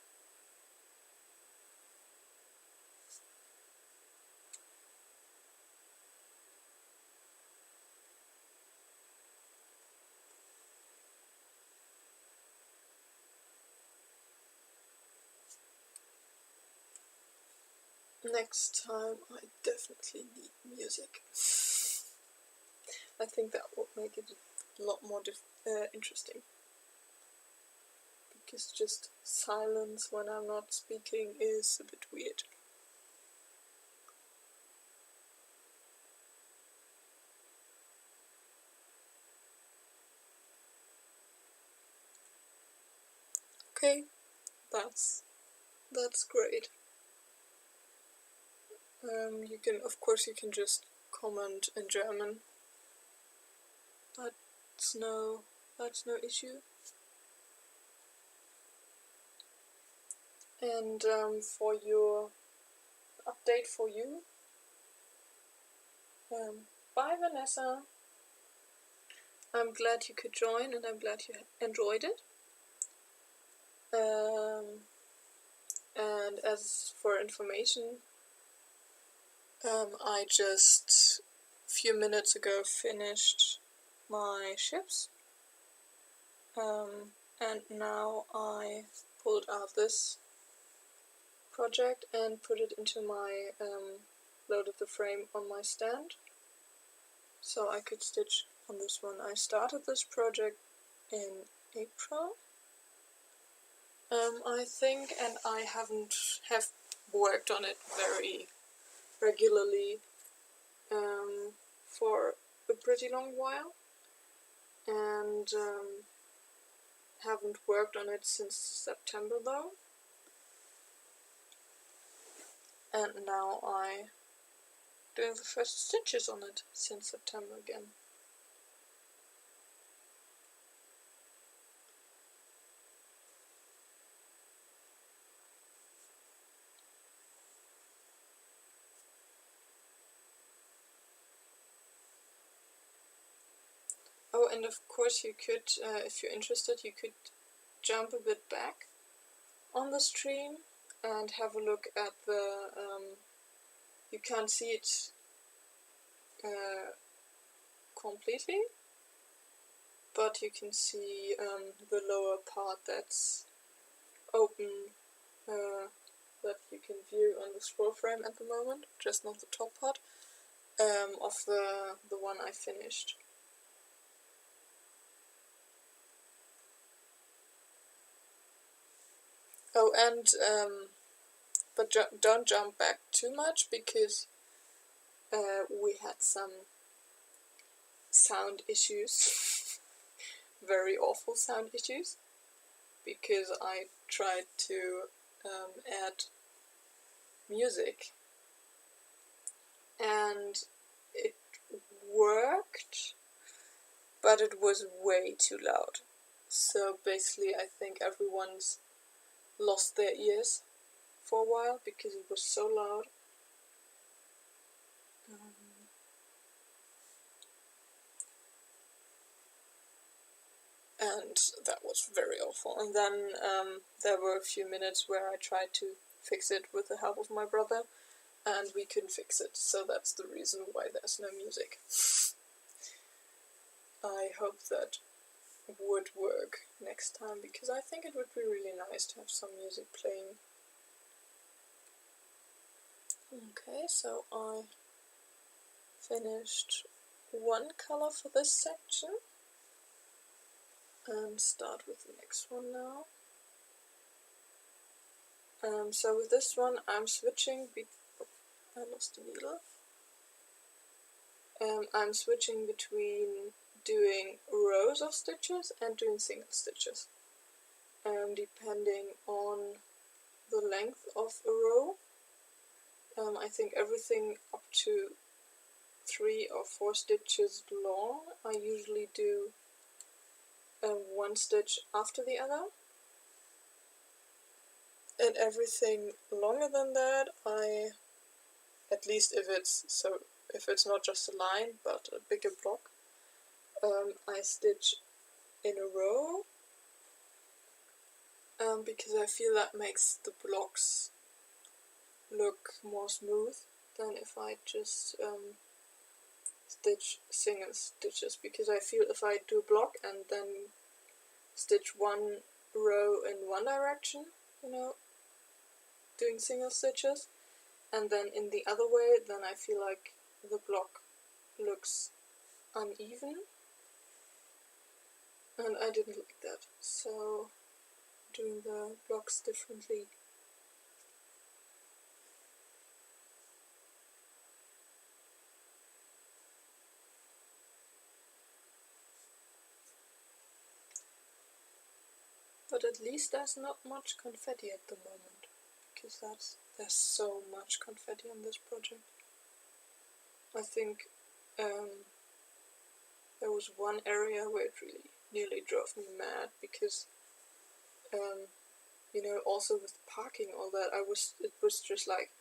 Speaker 1: Next time I definitely need music. I think that would make it a lot more interesting. Because just silence when I'm not speaking is a bit weird. Okay, that's great. You can, of course, you can just comment in German. That's no issue. And for your update for you, bye Vanessa. I'm glad you could join and I'm glad you enjoyed it. And as for information, I just a few minutes ago finished my ships, and now I pulled out this project and put it into my loaded the frame on my stand so I could stitch on this one. I started this project in April, I think, and I have worked on it very regularly for a pretty long while, and haven't worked on it since September though. And now I doing the first stitches on it since September again. Oh, and of course you could, if you're interested, you could jump a bit back on the stream and have a look at the, you can't see it completely, but you can see the lower part that's open, that you can view on the scroll frame at the moment, just not the top part, of the one I finished. Oh, and but don't jump back too much, because we had some sound issues, very awful sound issues, because I tried to add music, and it worked, but it was way too loud. So basically I think everyone's lost their ears for a while because it was so loud. And that was very awful. And then there were a few minutes where I tried to fix it with the help of my brother, and we couldn't fix it, so that's the reason why there's no music. I hope that would work next time, because I think it would be really nice to have some music playing. Okay, so I finished one color for this section. and start with the next one now. So with this one I'm switching I lost the needle. I'm switching between doing rows of stitches and doing single stitches, depending on the length of a row. I think everything up to 3 or 4 stitches long, I usually do one stitch after the other. And everything longer than that, at least if it's not just a line but a bigger block, I stitch in a row, because I feel that makes the blocks look more smooth than if I just stitch single stitches, because I feel if I do a block and then stitch one row in one direction, doing single stitches, and then in the other way, then I feel like the block looks uneven, and I didn't like that, so doing the blocks differently. But at least there's not much confetti at the moment, because there's so much confetti on this project. I think there was one area where it really nearly drove me mad, because also with parking, all that, it was just like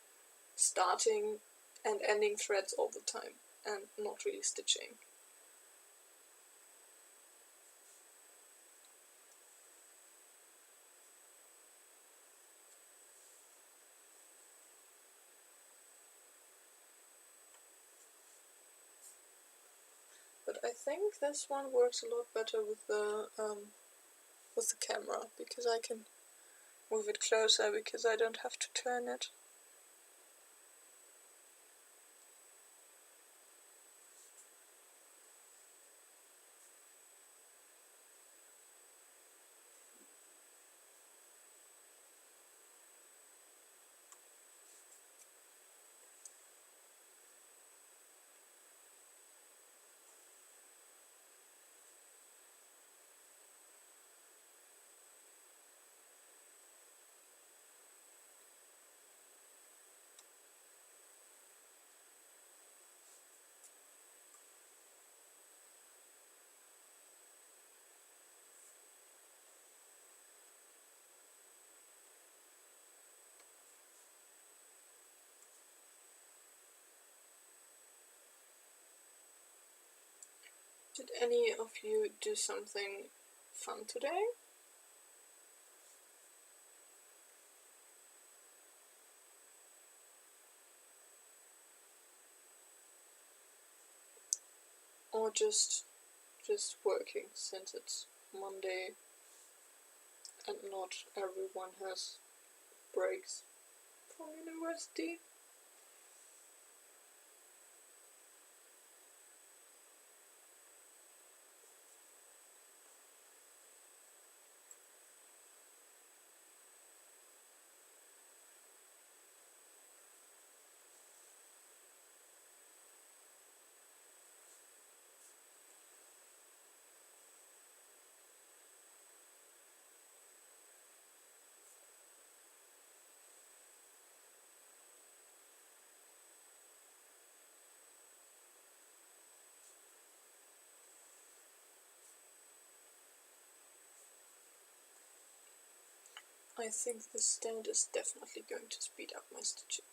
Speaker 1: starting and ending threads all the time and not really stitching. But I think this one works a lot better with the camera, because I can move it closer, because I don't have to turn it. Did any of you do something fun today? Or just working, since it's Monday and not everyone has breaks from university? I think this stand is definitely going to speed up my stitching.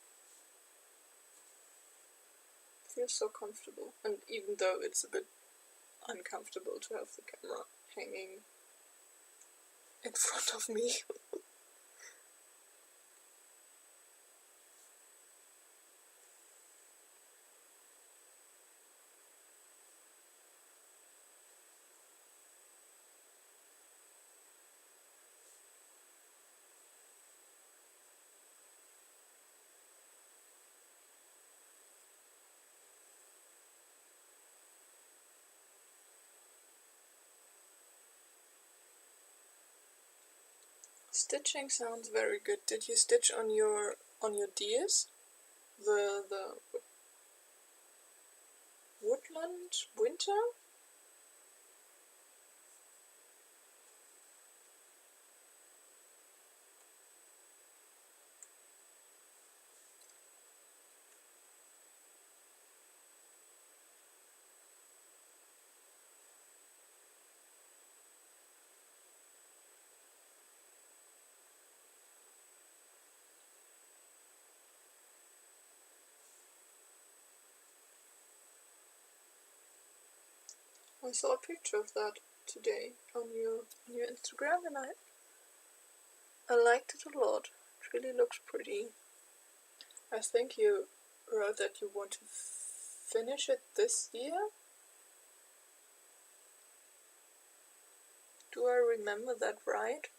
Speaker 1: It feels so comfortable, and even though it's a bit uncomfortable to have the camera hanging in front of me. Stitching sounds very good. Did you stitch on your deers? The woodland winter? I saw a picture of that today on your Instagram, and I liked it a lot. It really looks pretty. I think you wrote that you want to finish it this year. Do I remember that right?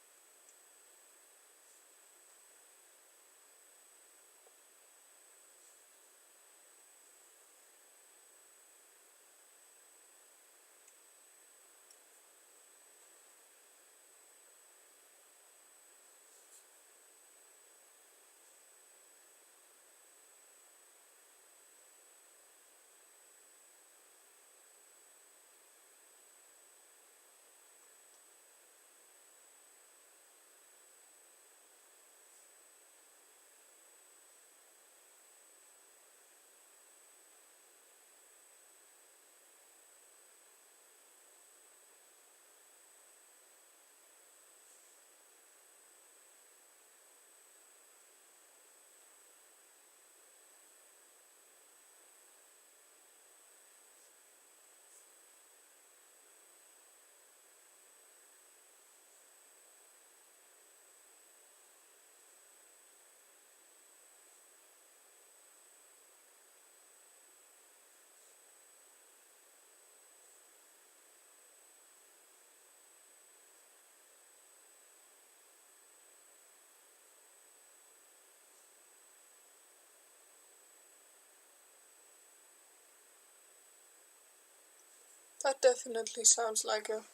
Speaker 1: That definitely sounds like a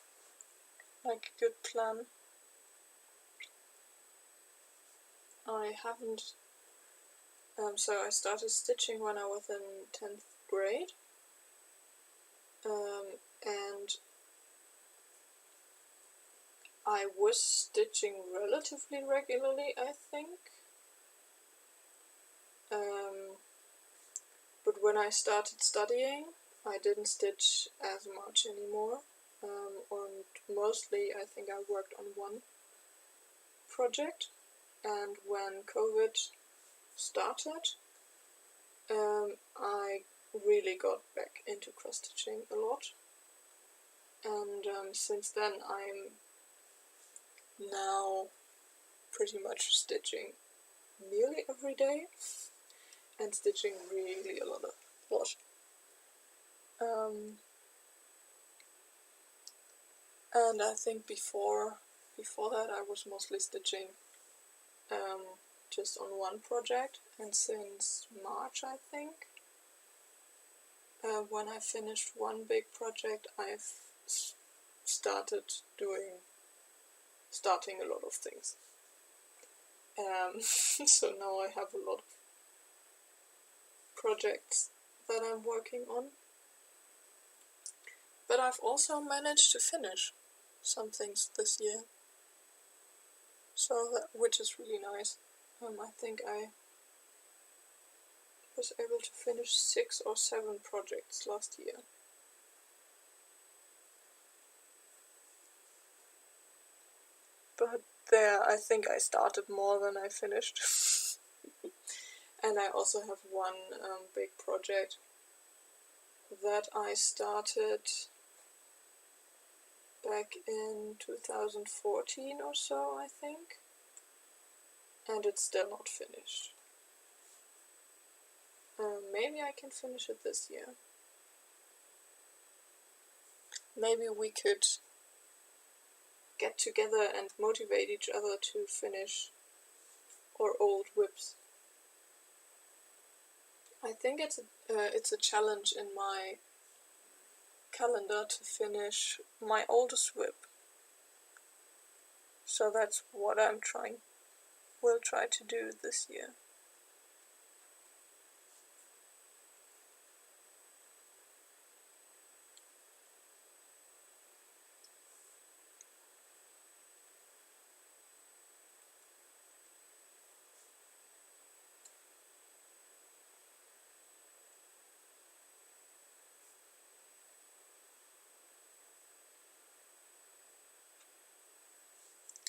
Speaker 1: good plan. I haven't. So I started stitching when I was in 10th grade. And I was stitching relatively regularly, I think. But when I started studying, I didn't stitch as much anymore. And mostly I think I worked on one project. And when COVID started, I really got back into cross stitching a lot. And since then I'm now pretty much stitching nearly every day and stitching really a lot. And I think before that I was mostly stitching just on one project, and since March I think, when I finished one big project, I've starting a lot of things. So now I have a lot of projects that I'm working on. But I've also managed to finish some things this year, which is really nice. I think I was able to finish 6 or 7 projects last year. But there, I think I started more than I finished. And I also have one big project that I started back in 2014 or so, I think. And it's still not finished. Maybe I can finish it this year. Maybe we could get together and motivate each other to finish our old whips. I think it's a challenge in my calendar to finish my oldest whip. So that's what will try to do this year.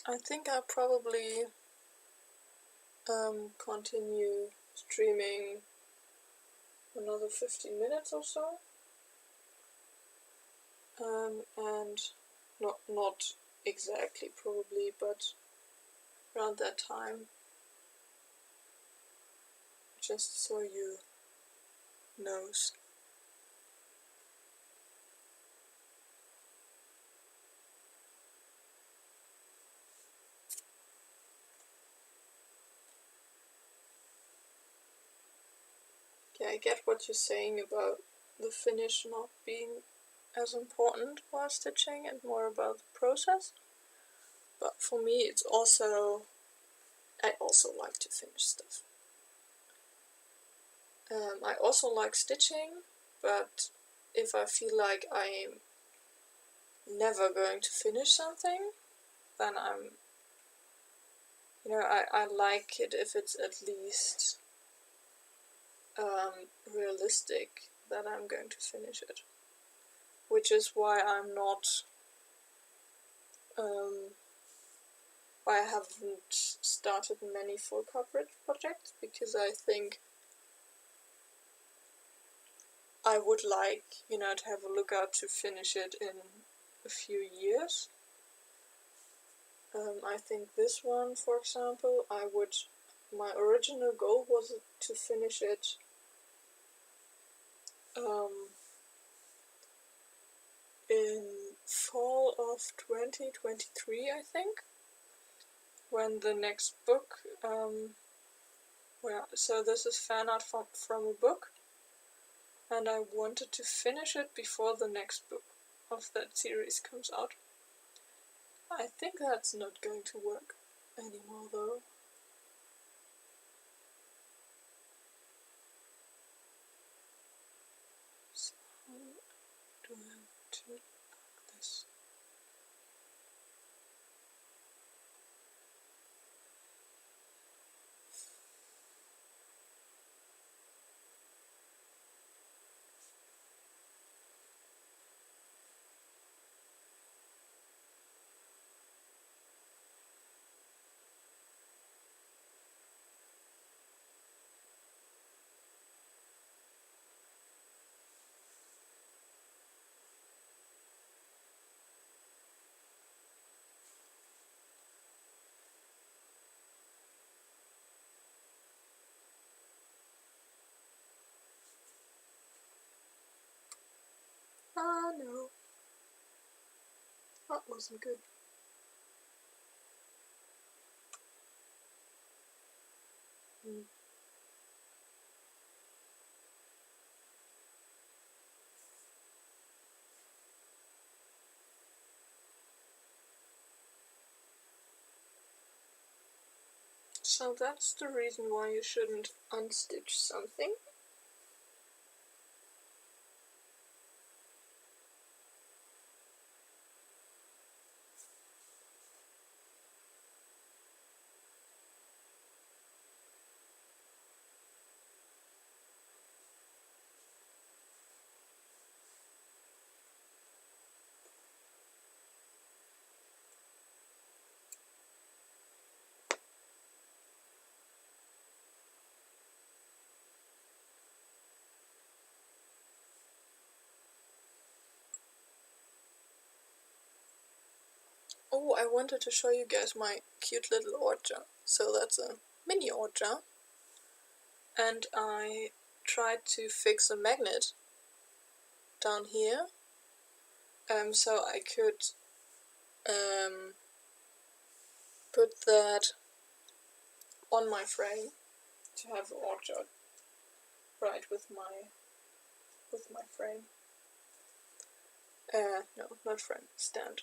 Speaker 1: I think I'll probably continue streaming another 15 minutes or so. And not exactly probably, but around that time, just so you knows. Yeah, I get what you're saying about the finish not being as important while stitching and more about the process. But for me, I also like to finish stuff. I also like stitching, but if I feel like I'm never going to finish something, then I like it if it's at least realistic that I'm going to finish it. Which is why why I haven't started many full coverage projects, because I think I would like, to have a lookout to finish it in a few years. I think this one, for example, my original goal was to finish it in fall of 2023, I think, when the next book, so this is fan art from a book, and I wanted to finish it before the next book of that series comes out. I think that's not going to work anymore, though. So, how do I have to like this? Ah, no. That wasn't good. So that's the reason why you shouldn't unstitch something. Oh, I wanted to show you guys my cute little Orja. So that's a mini Orja. And I tried to fix a magnet down here. So I could put that on my frame to have Orja right with my frame. No, not frame, stand.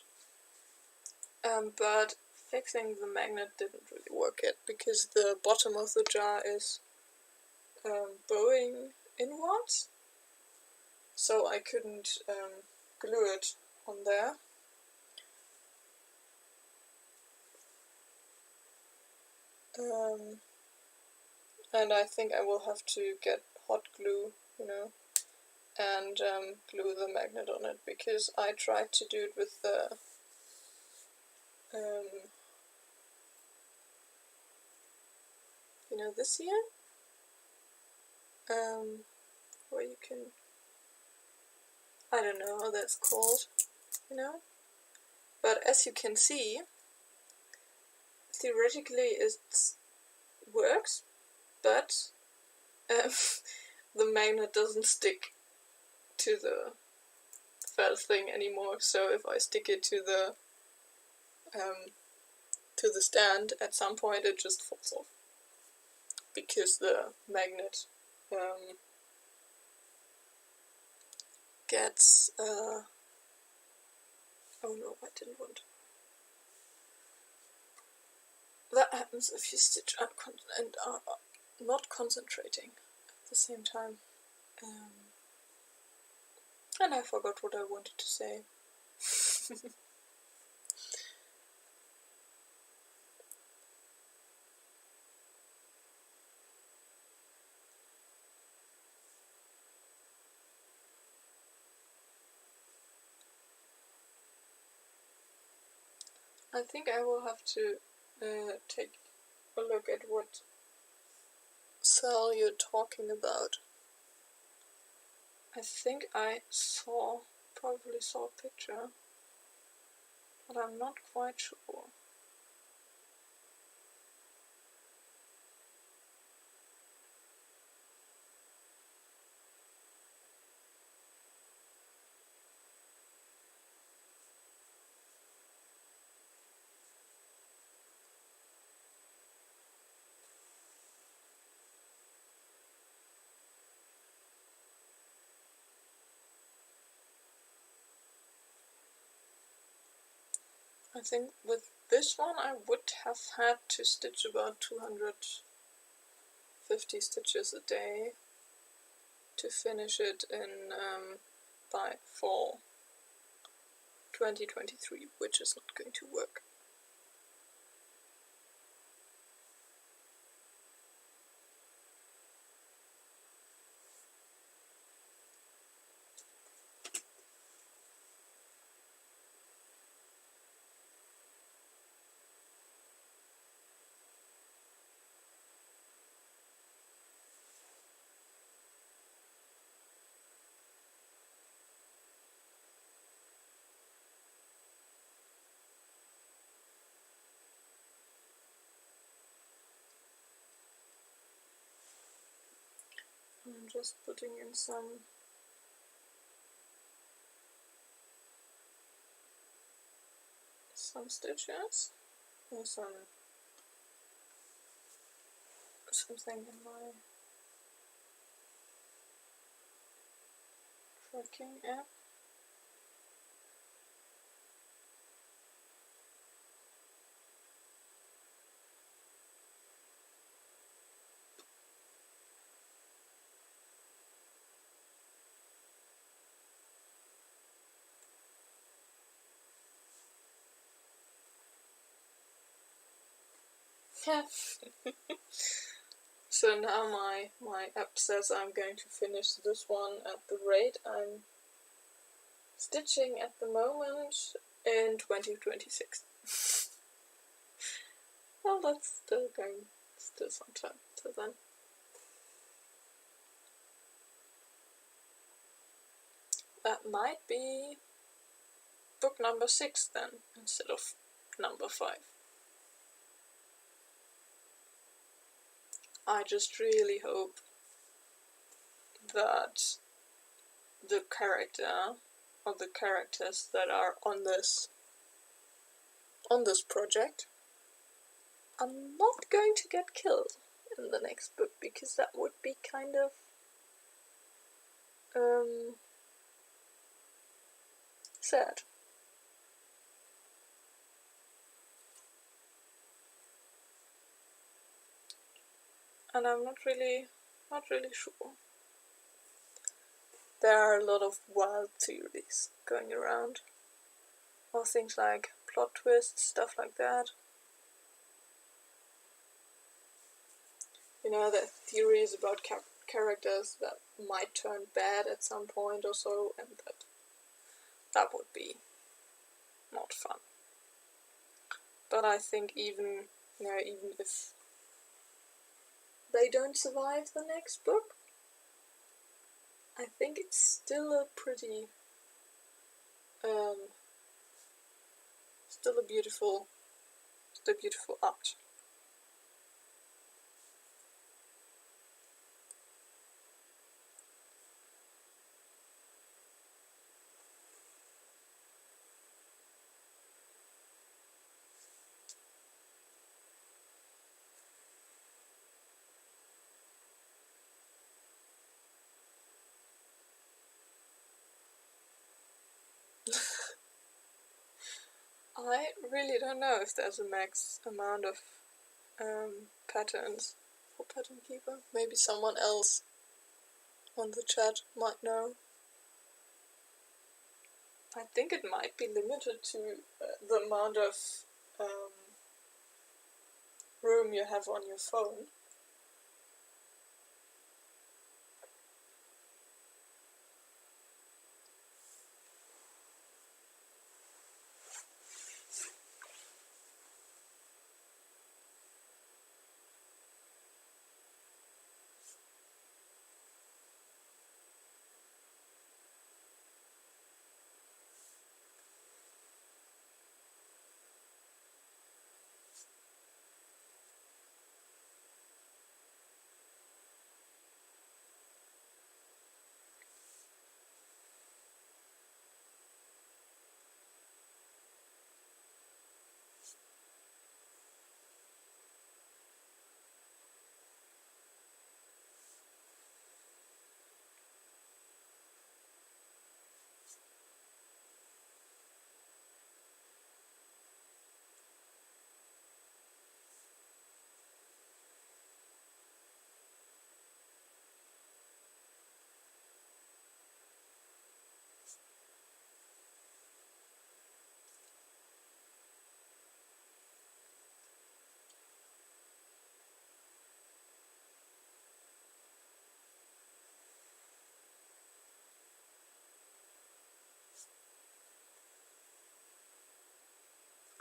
Speaker 1: But fixing the magnet didn't really work yet, because the bottom of the jar is bowing inwards, so I couldn't glue it on there. And I think I will have to get hot glue, and glue the magnet on it, because I tried to do it with the this here, where you can, I don't know how that's called, but as you can see, theoretically it works, but the magnet doesn't stick to the felt thing anymore. So if I stick it to the stand, at some point it just falls off, because the magnet gets oh no, I didn't want. That happens if you stitch and are not concentrating at the same time. And I forgot what I wanted to say. I think I will have to take a look at what cell you're talking about. I think I probably saw a picture, but I'm not quite sure. I think with this one I would have had to stitch about 250 stitches a day to finish it in by fall 2023, which is not going to work. I'm just putting in some stitches. There's something in my tracking app. So now my app says I'm going to finish this one at the rate I'm stitching at the moment in 2026. Well, that's still some time till then. That might be book number 6 then, instead of number 5. I just really hope that the character or the characters that are on this project are not going to get killed in the next book, because that would be kind of sad. and I'm not really sure. There are a lot of wild theories going around, or things like plot twists, stuff like that. You know, the theories about characters that might turn bad at some point or so, and that would be not fun. But I think even if they don't survive the next book, I think it's still a pretty, still a beautiful art. I really don't know if there's a max amount of patterns for Pattern Keeper. Maybe someone else on the chat might know. I think it might be limited to the amount of room you have on your phone.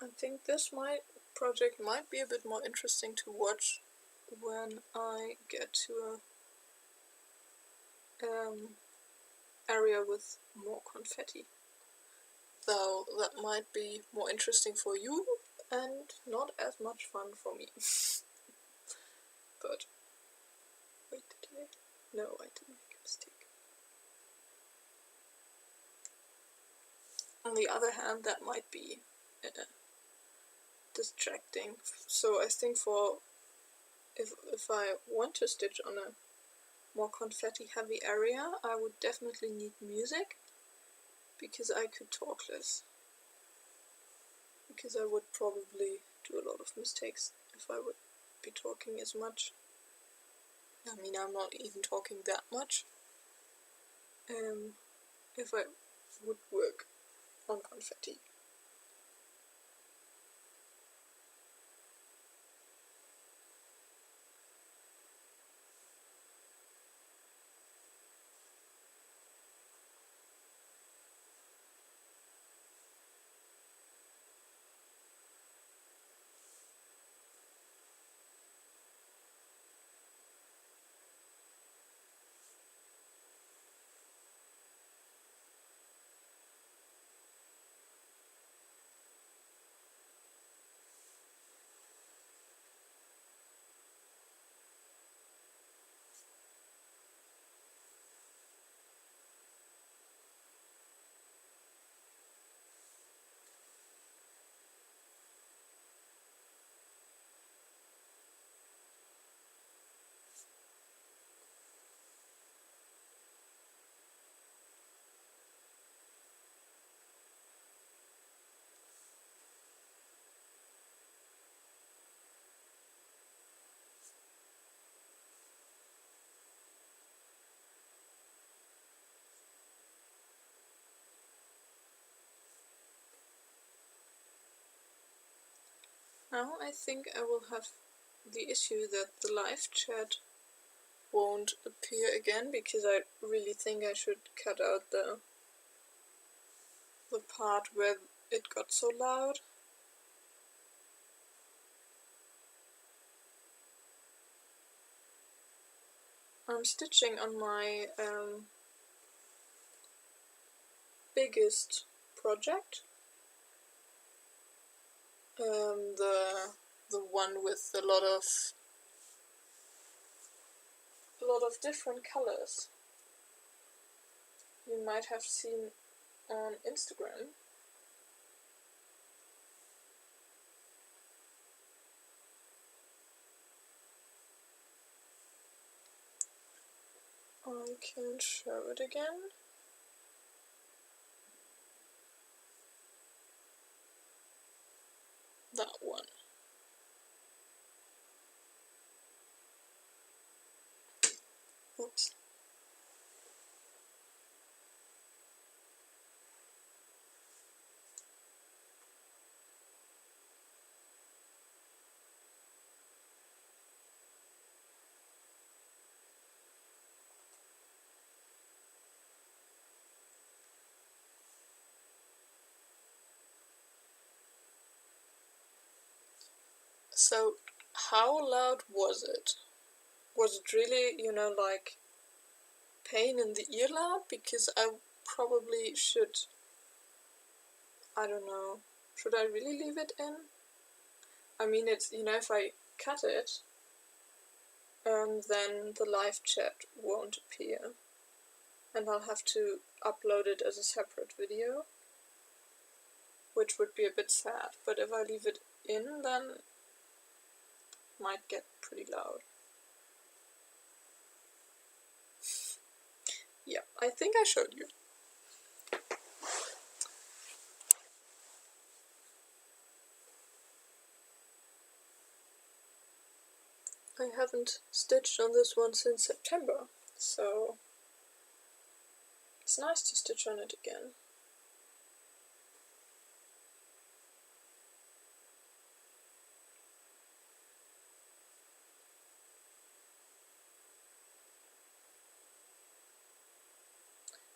Speaker 1: I think this project might be a bit more interesting to watch when I get to a area with more confetti. Though that might be more interesting for you and not as much fun for me. But wait, no, I didn't make a mistake. On the other hand, that might be distracting. So I think if I want to stitch on a more confetti heavy area, I would definitely need music, because I could talk less. Because I would probably do a lot of mistakes if I would be talking as much. I mean, I'm not even talking that much. If I would work on confetti. Now I think I will have the issue that the live chat won't appear again, because I really think I should cut out the part where it got so loud. I'm stitching on my biggest project, the one with a lot of different colors. You might have seen on Instagram. I can show it again. That one. Oops. So, how loud was it? Was it really, like pain in the ear loud? Because I probably should, I don't know, should I really leave it in? I mean, it's, if I cut it, then the live chat won't appear, and I'll have to upload it as a separate video, which would be a bit sad. But if I leave it in, then it might get pretty loud. Yeah, I think I showed you. I haven't stitched on this one since September, so it's nice to stitch on it again.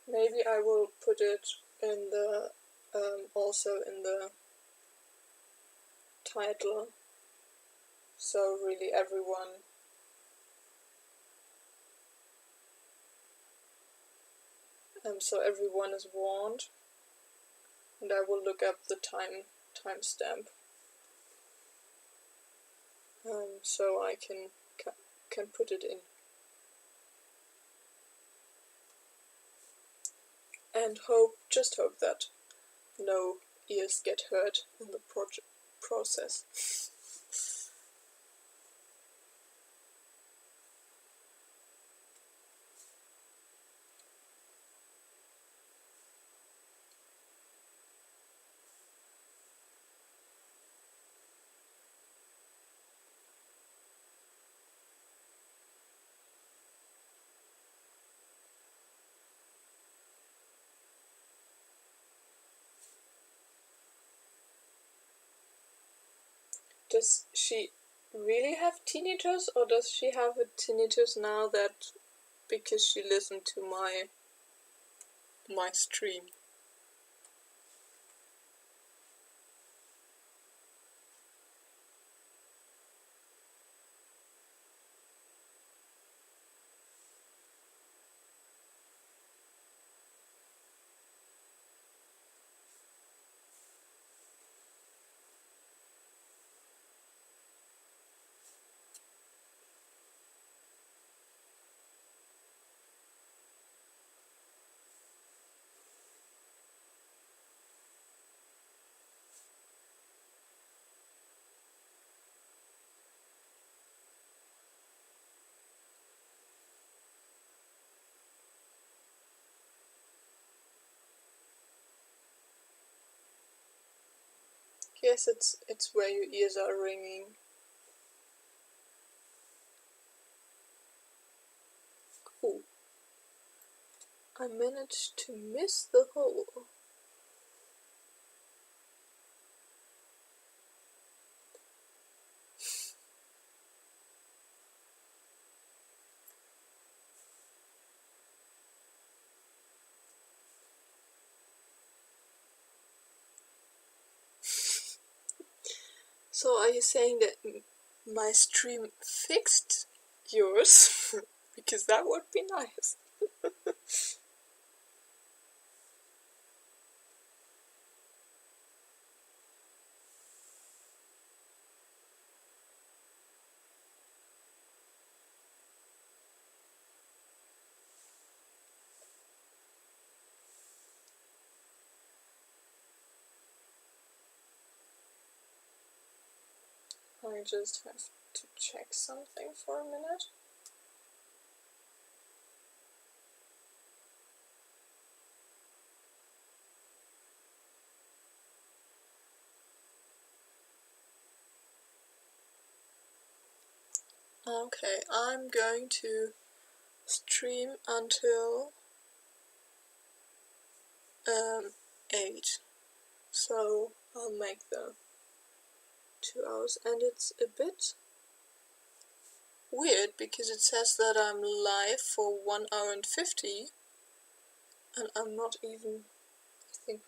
Speaker 1: Maybe I will put it in the also in the title, so really everyone is warned, and I will look up the timestamp, so I can put it in. And just hope that no ears get hurt in the process. Does she really have tinnitus, or does she have a tinnitus now that because she listened to my stream? Yes, it's where your ears are ringing. Cool. I managed to miss the hole. So are you saying that my stream fixed yours? Because that would be nice. I just have to check something for a minute. Okay, I'm going to stream until 8. So I'll make the 2 hours, and it's a bit weird because it says that I'm live for 1 hour and 50, and I'm not even. I think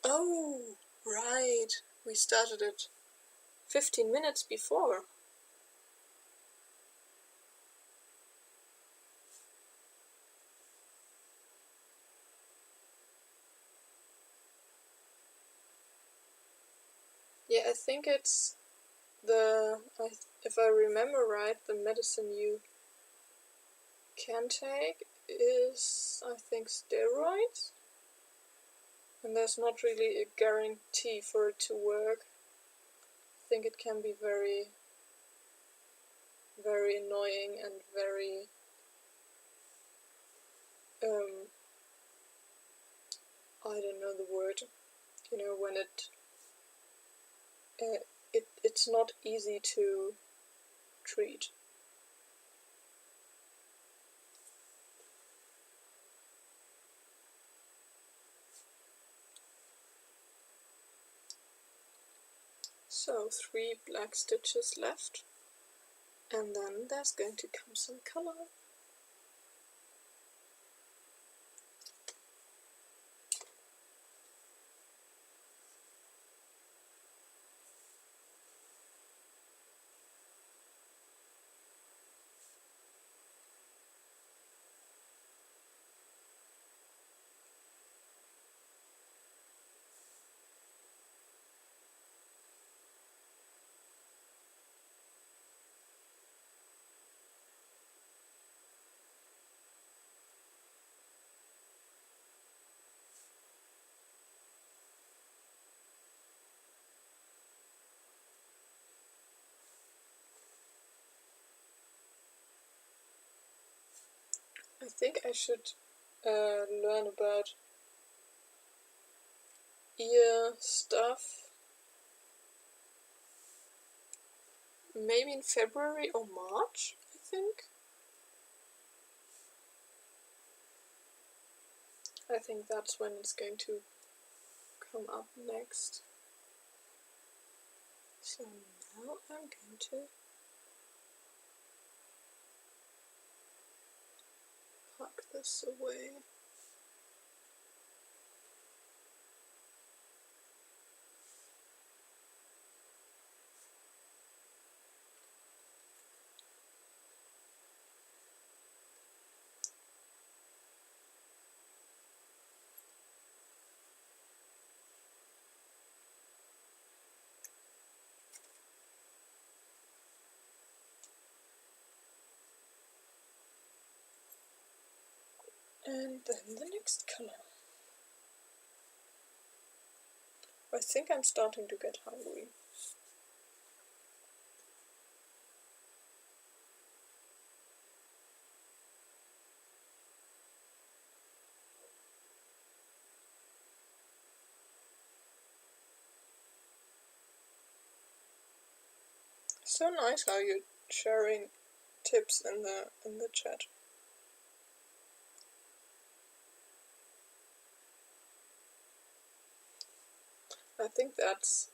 Speaker 1: oh, right, we started it 15 minutes before. Yeah, I think it's if I remember right, the medicine you can take is, I think, steroids. And there's not really a guarantee for it to work. I think it can be very, very annoying and very, I don't know the word, you know, when it's not easy to treat. So 3 black stitches left, and then there's going to come some color. I think I should learn about ear stuff maybe in February or March, I think. I think that's when it's going to come up next. So now I'm going to pack this away. And then the next color. I think I'm starting to get hungry. So nice how you're sharing tips in the chat. I think that's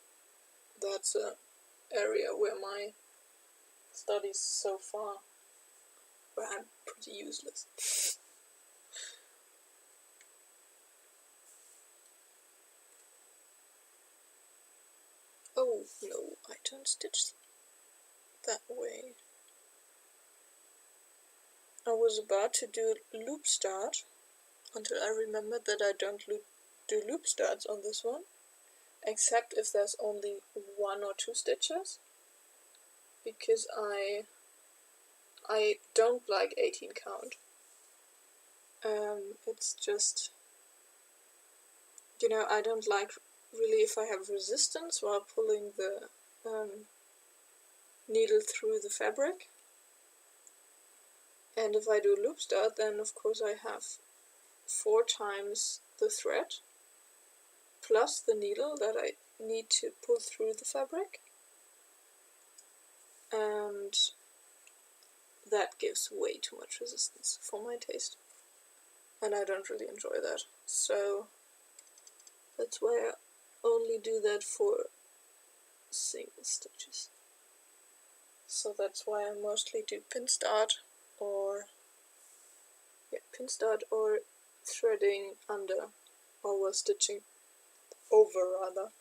Speaker 1: a area where my studies so far, where I'm pretty useless. Oh no, I don't stitch that way. I was about to do loop start until I remembered that I don't do loop starts on this one, except if there's only 1 or 2 stitches, because I don't like 18 count. It's just, I don't like really if I have resistance while pulling the needle through the fabric. And if I do loop start, then of course I have 4 times the thread plus the needle that I need to pull through the fabric, and that gives way too much resistance for my taste, and I don't really enjoy that. So that's why I only do that for single stitches. So that's why I mostly do pin start or threading under, or stitching over rather.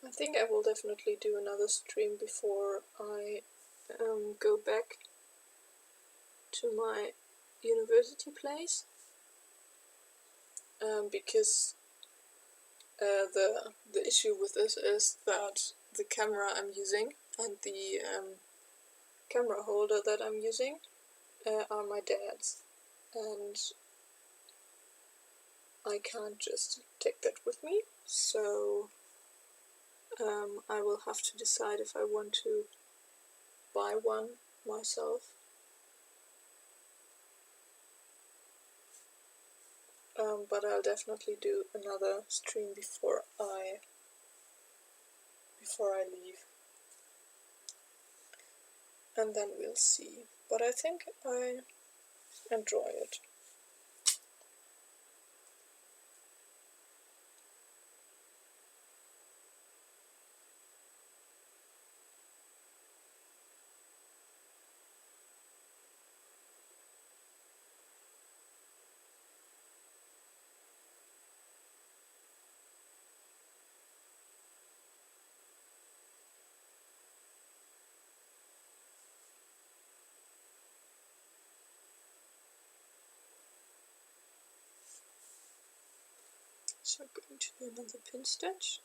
Speaker 1: I think I will definitely do another stream before I go back to my university place, because the issue with this is that the camera I'm using and the camera holder that I'm using are my dad's, and I can't just take that with me, so I will have to decide if I want to buy one myself. But I'll definitely do another stream before I leave, and then we'll see. But I think I enjoy it. So I'm going to do another pin stitch.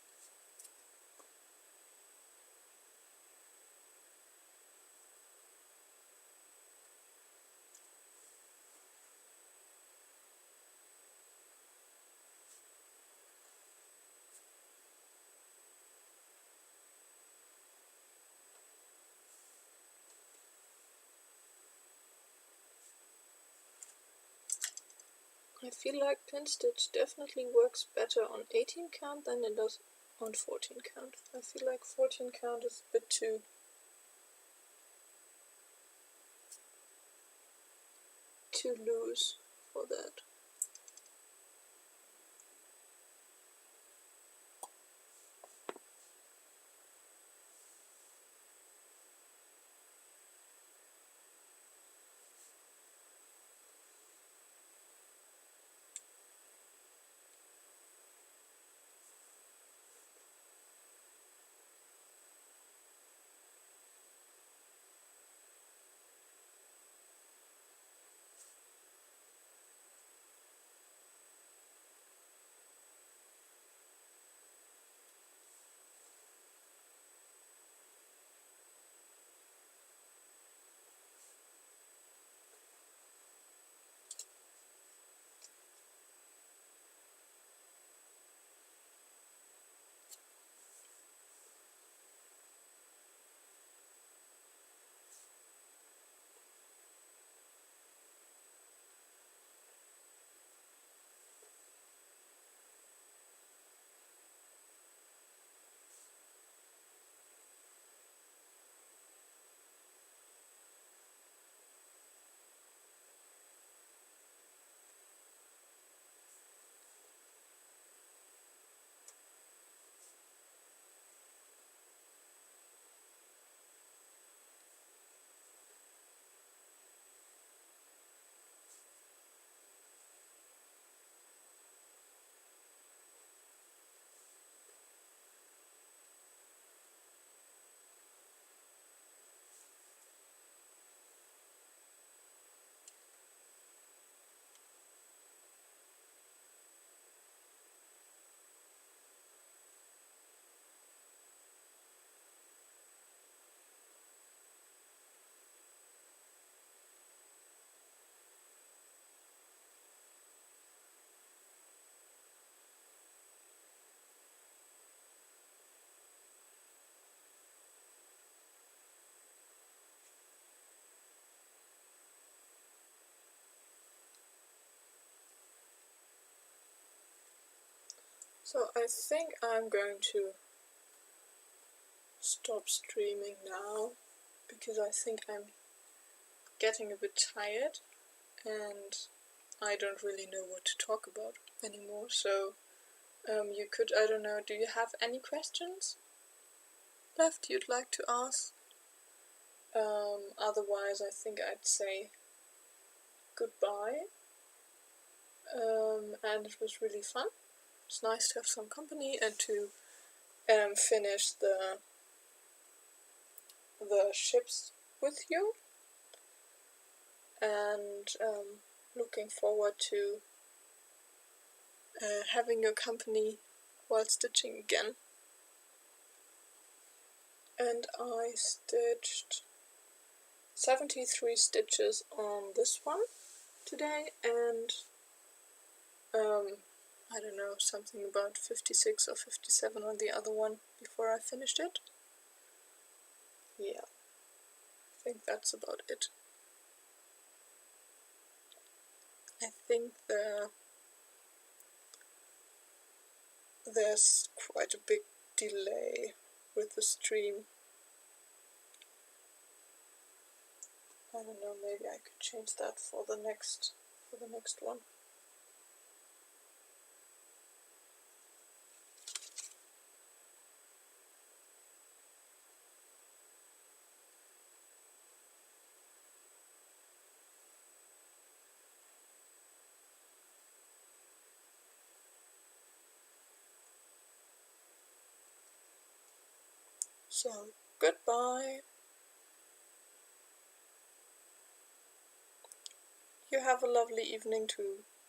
Speaker 1: I feel like pin stitch definitely works better on 18 count than it does on 14 count. I feel like 14 count is a bit too loose for that. So I think I'm going to stop streaming now, because I think I'm getting a bit tired and I don't really know what to talk about anymore. So you could, I don't know, do you have any questions left you'd like to ask? Otherwise I think I'd say goodbye. And it was really fun. It's nice to have some company and to finish the ships with you, and looking forward to having your company while stitching again. And I stitched 73 stitches on this one today, and I don't know, something about 56 or 57 on the other one before I finished it. Yeah, I think that's about it. I think there's quite a big delay with the stream. I don't know, maybe I could change that for the next one. So, goodbye. You have a lovely evening too.